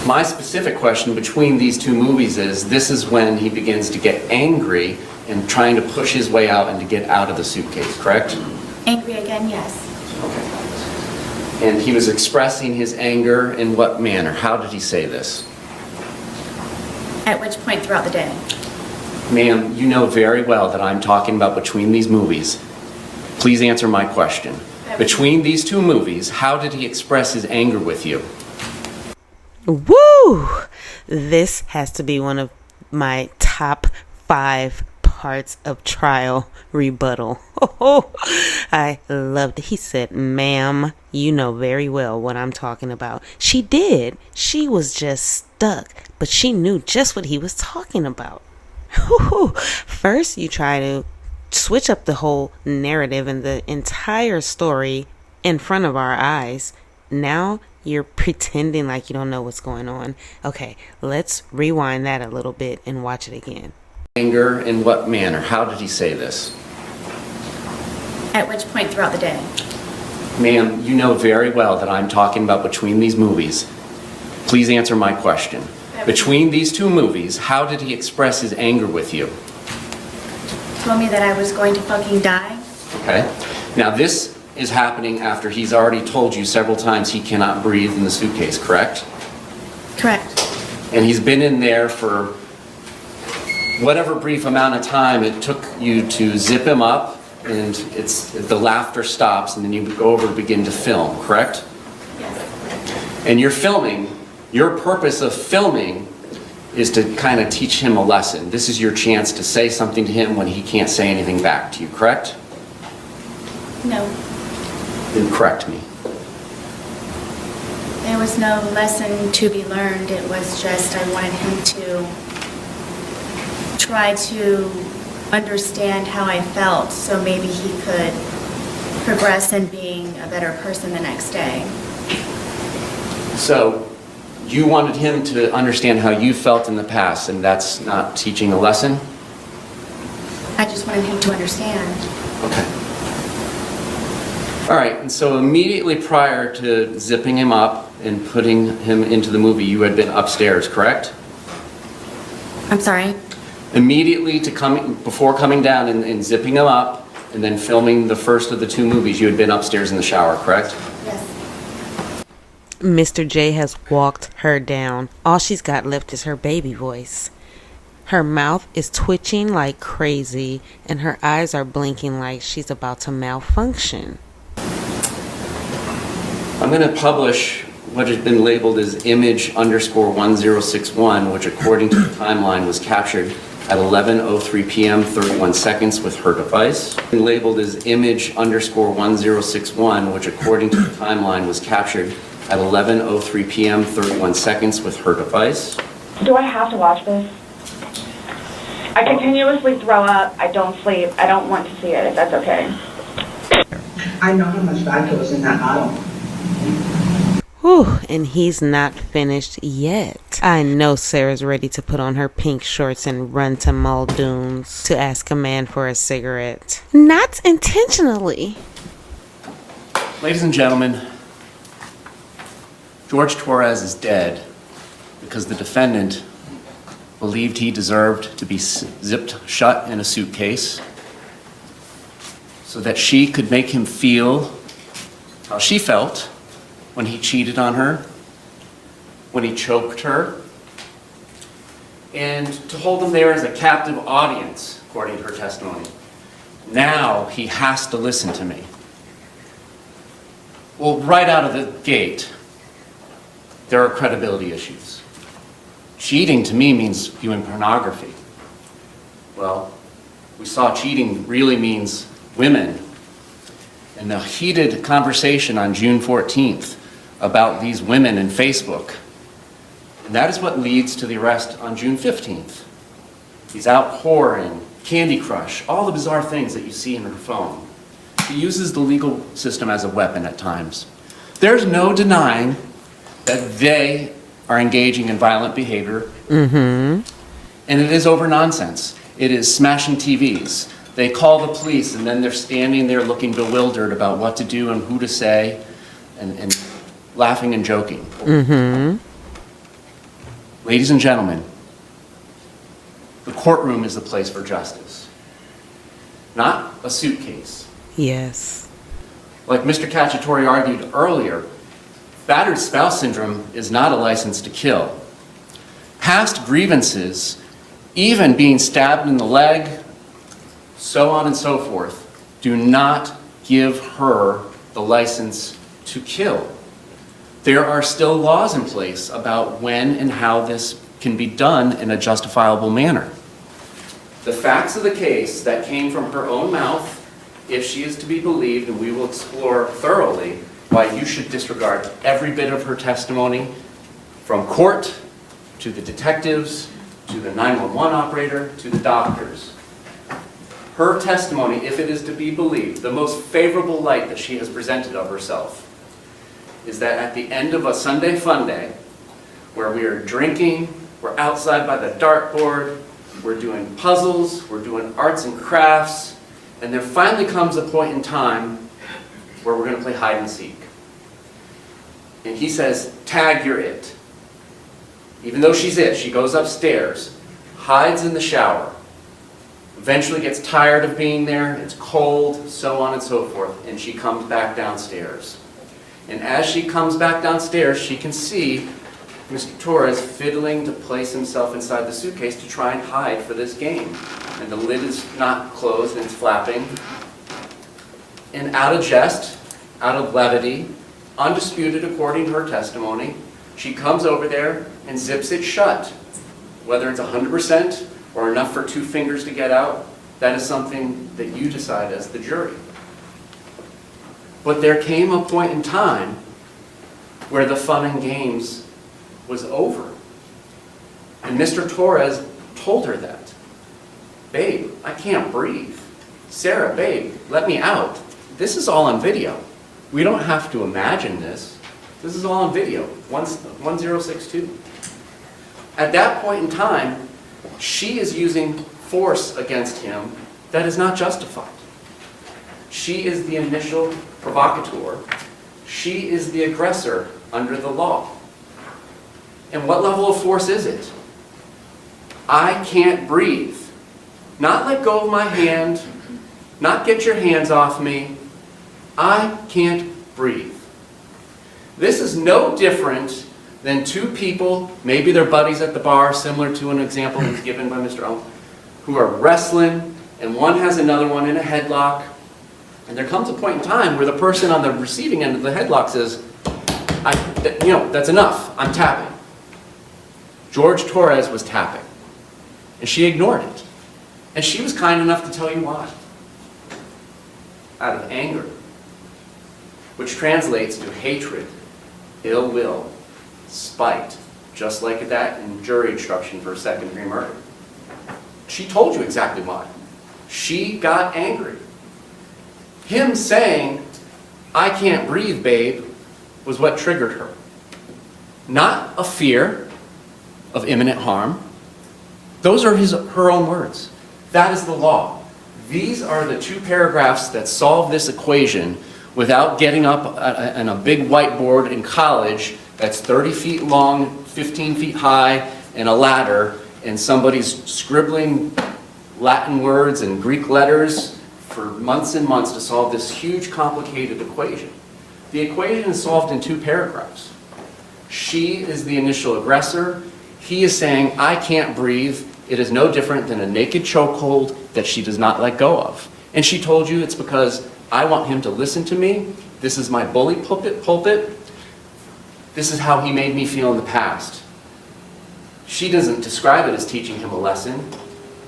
My specific question between these two movies is, this is when he begins to get angry and trying to push his way out and to get out of the suitcase, correct? Angry again, yes. Okay. And he was expressing his anger in what manner? How did he say this? At which point throughout the day? Ma'am, you know very well that I'm talking about between these movies. Please answer my question. Between these two movies, how did he express his anger with you? Woo! This has to be one of my top 5 parts of trial rebuttal. Oh, I loved it. He said, "Ma'am, you know very well what I'm talking about." She did. She was just stuck, but she knew just what he was talking about. First, you try to switch up the whole narrative and the entire story in front of our eyes. Now you're pretending like you don't know what's going on. Okay, let's rewind that a little bit and watch it again. Anger in what manner? How did he say this? At which point throughout the day? Ma'am, you know very well that I'm talking about between these movies. Please answer my question. Between these two movies, how did he express his anger with you? Told me that I was going to fucking die. Okay. Now this is happening after he's already told you several times he cannot breathe in the suitcase, correct? Correct. And he's been in there for whatever brief amount of time it took you to zip him up, and the laughter stops, and then you go over and begin to film, correct? Yes. And you're filming. Your purpose of filming is to kind of teach him a lesson. This is your chance to say something to him when he can't say anything back to you, correct? No. Then correct me. There was no lesson to be learned. It was just I wanted him to try to understand how I felt so maybe he could progress in being a better person the next day. So you wanted him to understand how you felt in the past, and that's not teaching a lesson? I just wanted him to understand. Okay. All right, and so immediately prior to zipping him up and putting him into the movie, you had been upstairs, correct? I'm sorry? Immediately before coming down and zipping him up and then filming the first of the two movies, you had been upstairs in the shower, correct? Yes. Mr. J has walked her down. All she's got left is her baby voice. Her mouth is twitching like crazy, and her eyes are blinking like she's about to malfunction. I'm going to publish what has been labeled as image_1061, which according to the timeline was captured at 11:03 p.m. 31 seconds with her device. And labeled as image_1061, which according to the timeline was captured at 11:03 p.m. 31 seconds with her device. Do I have to watch this? I continuously throw up. I don't sleep. I don't want to see it, if that's okay. I know how much vodka was in that bottle. Whew, and he's not finished yet. I know Sarah's ready to put on her pink shorts and run to Muldoon's to ask a man for a cigarette. Not intentionally. Ladies and gentlemen, George Torres is dead because the defendant believed he deserved to be zipped shut in a suitcase so that she could make him feel how she felt when he cheated on her, when he choked her, and to hold him there as a captive audience, according to her testimony. Now he has to listen to me. Well, right out of the gate, there are credibility issues. Cheating to me means viewing pornography. Well, we saw cheating really means women. And the heated conversation on June 14th about these women in Facebook. And that is what leads to the arrest on June 15th. He's out whoring, Candy Crush, all the bizarre things that you see in her phone. He uses the legal system as a weapon at times. There's no denying that they are engaging in violent behavior. And it is over nonsense. It is smashing TVs. They call the police and then they're standing there looking bewildered about what to do and who to say and laughing and joking. Ladies and gentlemen, the courtroom is the place for justice, not a suitcase. Yes. Like Mr. Cacciatore argued earlier, battered spouse syndrome is not a license to kill. Past grievances, even being stabbed in the leg, so on and so forth, do not give her the license to kill. There are still laws in place about when and how this can be done in a justifiable manner. The facts of the case that came from her own mouth, if she is to be believed, and we will explore thoroughly why you should disregard every bit of her testimony, from court to the detectives, to the 911 operator, to the doctors. Her testimony, if it is to be believed, the most favorable light that she has presented of herself, is that at the end of a Sunday fun day, where we are drinking, we're outside by the dartboard, we're doing puzzles, we're doing arts and crafts, and there finally comes a point in time where we're going to play hide and seek. And he says, tag, you're it. Even though she's it, she goes upstairs, hides in the shower, eventually gets tired of being there, it's cold, so on and so forth, and she comes back downstairs. And as she comes back downstairs, she can see Mr. Torres fiddling to place himself inside the suitcase to try and hide for this game. And the lid is not closed and it's flapping. And out of jest, out of levity, undisputed according to her testimony, she comes over there and zips it shut. Whether it's 100% or enough for 2 fingers to get out, that is something that you decide as the jury. But there came a point in time where the fun and games was over. And Mr. Torres told her that. Babe, I can't breathe. Sarah, babe, let me out. This is all on video. We don't have to imagine this. This is all on video, 1062. At that point in time, she is using force against him that is not justified. She is the initial provocateur. She is the aggressor under the law. And what level of force is it? I can't breathe. Not let go of my hand, not get your hands off me. I can't breathe. This is no different Then two people, maybe they're buddies at the bar, similar to an example that was given by Mr. Owen, who are wrestling, and one has another one in a headlock. And there comes a point in time where the person on the receiving end of the headlock says, that's enough, I'm tapping. George Torres was tapping, and she ignored it. And she was kind enough to tell you why. Out of anger, which translates to hatred, ill will, spite, just like that in jury instruction for second-degree murder. She told you exactly why. She got angry. Him saying, "I can't breathe, babe," was what triggered her. Not a fear of imminent harm. Those are her own words. That is the law. These are the two paragraphs that solve this equation without getting up on a big whiteboard in college that's 30 feet long, 15 feet high, and a ladder, and somebody's scribbling Latin words and Greek letters for months and months to solve this huge, complicated equation. The equation is solved in two paragraphs. She is the initial aggressor. He is saying, "I can't breathe." It is no different than a naked chokehold that she does not let go of. And she told you it's because I want him to listen to me. This is my bully pulpit. This is how he made me feel in the past. She doesn't describe it as teaching him a lesson,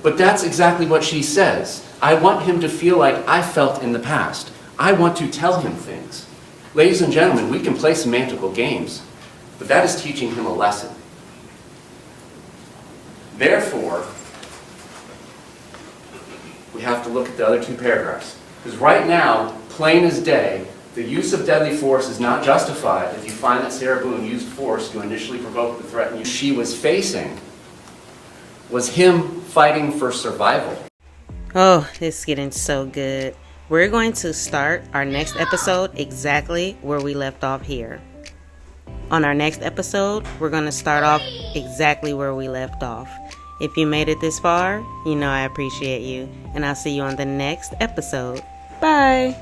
but that's exactly what she says. I want him to feel like I felt in the past. I want to tell him things. Ladies and gentlemen, we can play semantical games, but that is teaching him a lesson. Therefore, we have to look at the other two paragraphs. Because right now, plain as day, the use of deadly force is not justified if you find that Sarah Boone used force to initially provoke the threat she was facing was him fighting for survival. Oh, this is getting so good. We're going to start our next episode exactly where we left off here. On our next episode, we're going to start off exactly where we left off. If you made it this far, you know I appreciate you. And I'll see you on the next episode. Bye.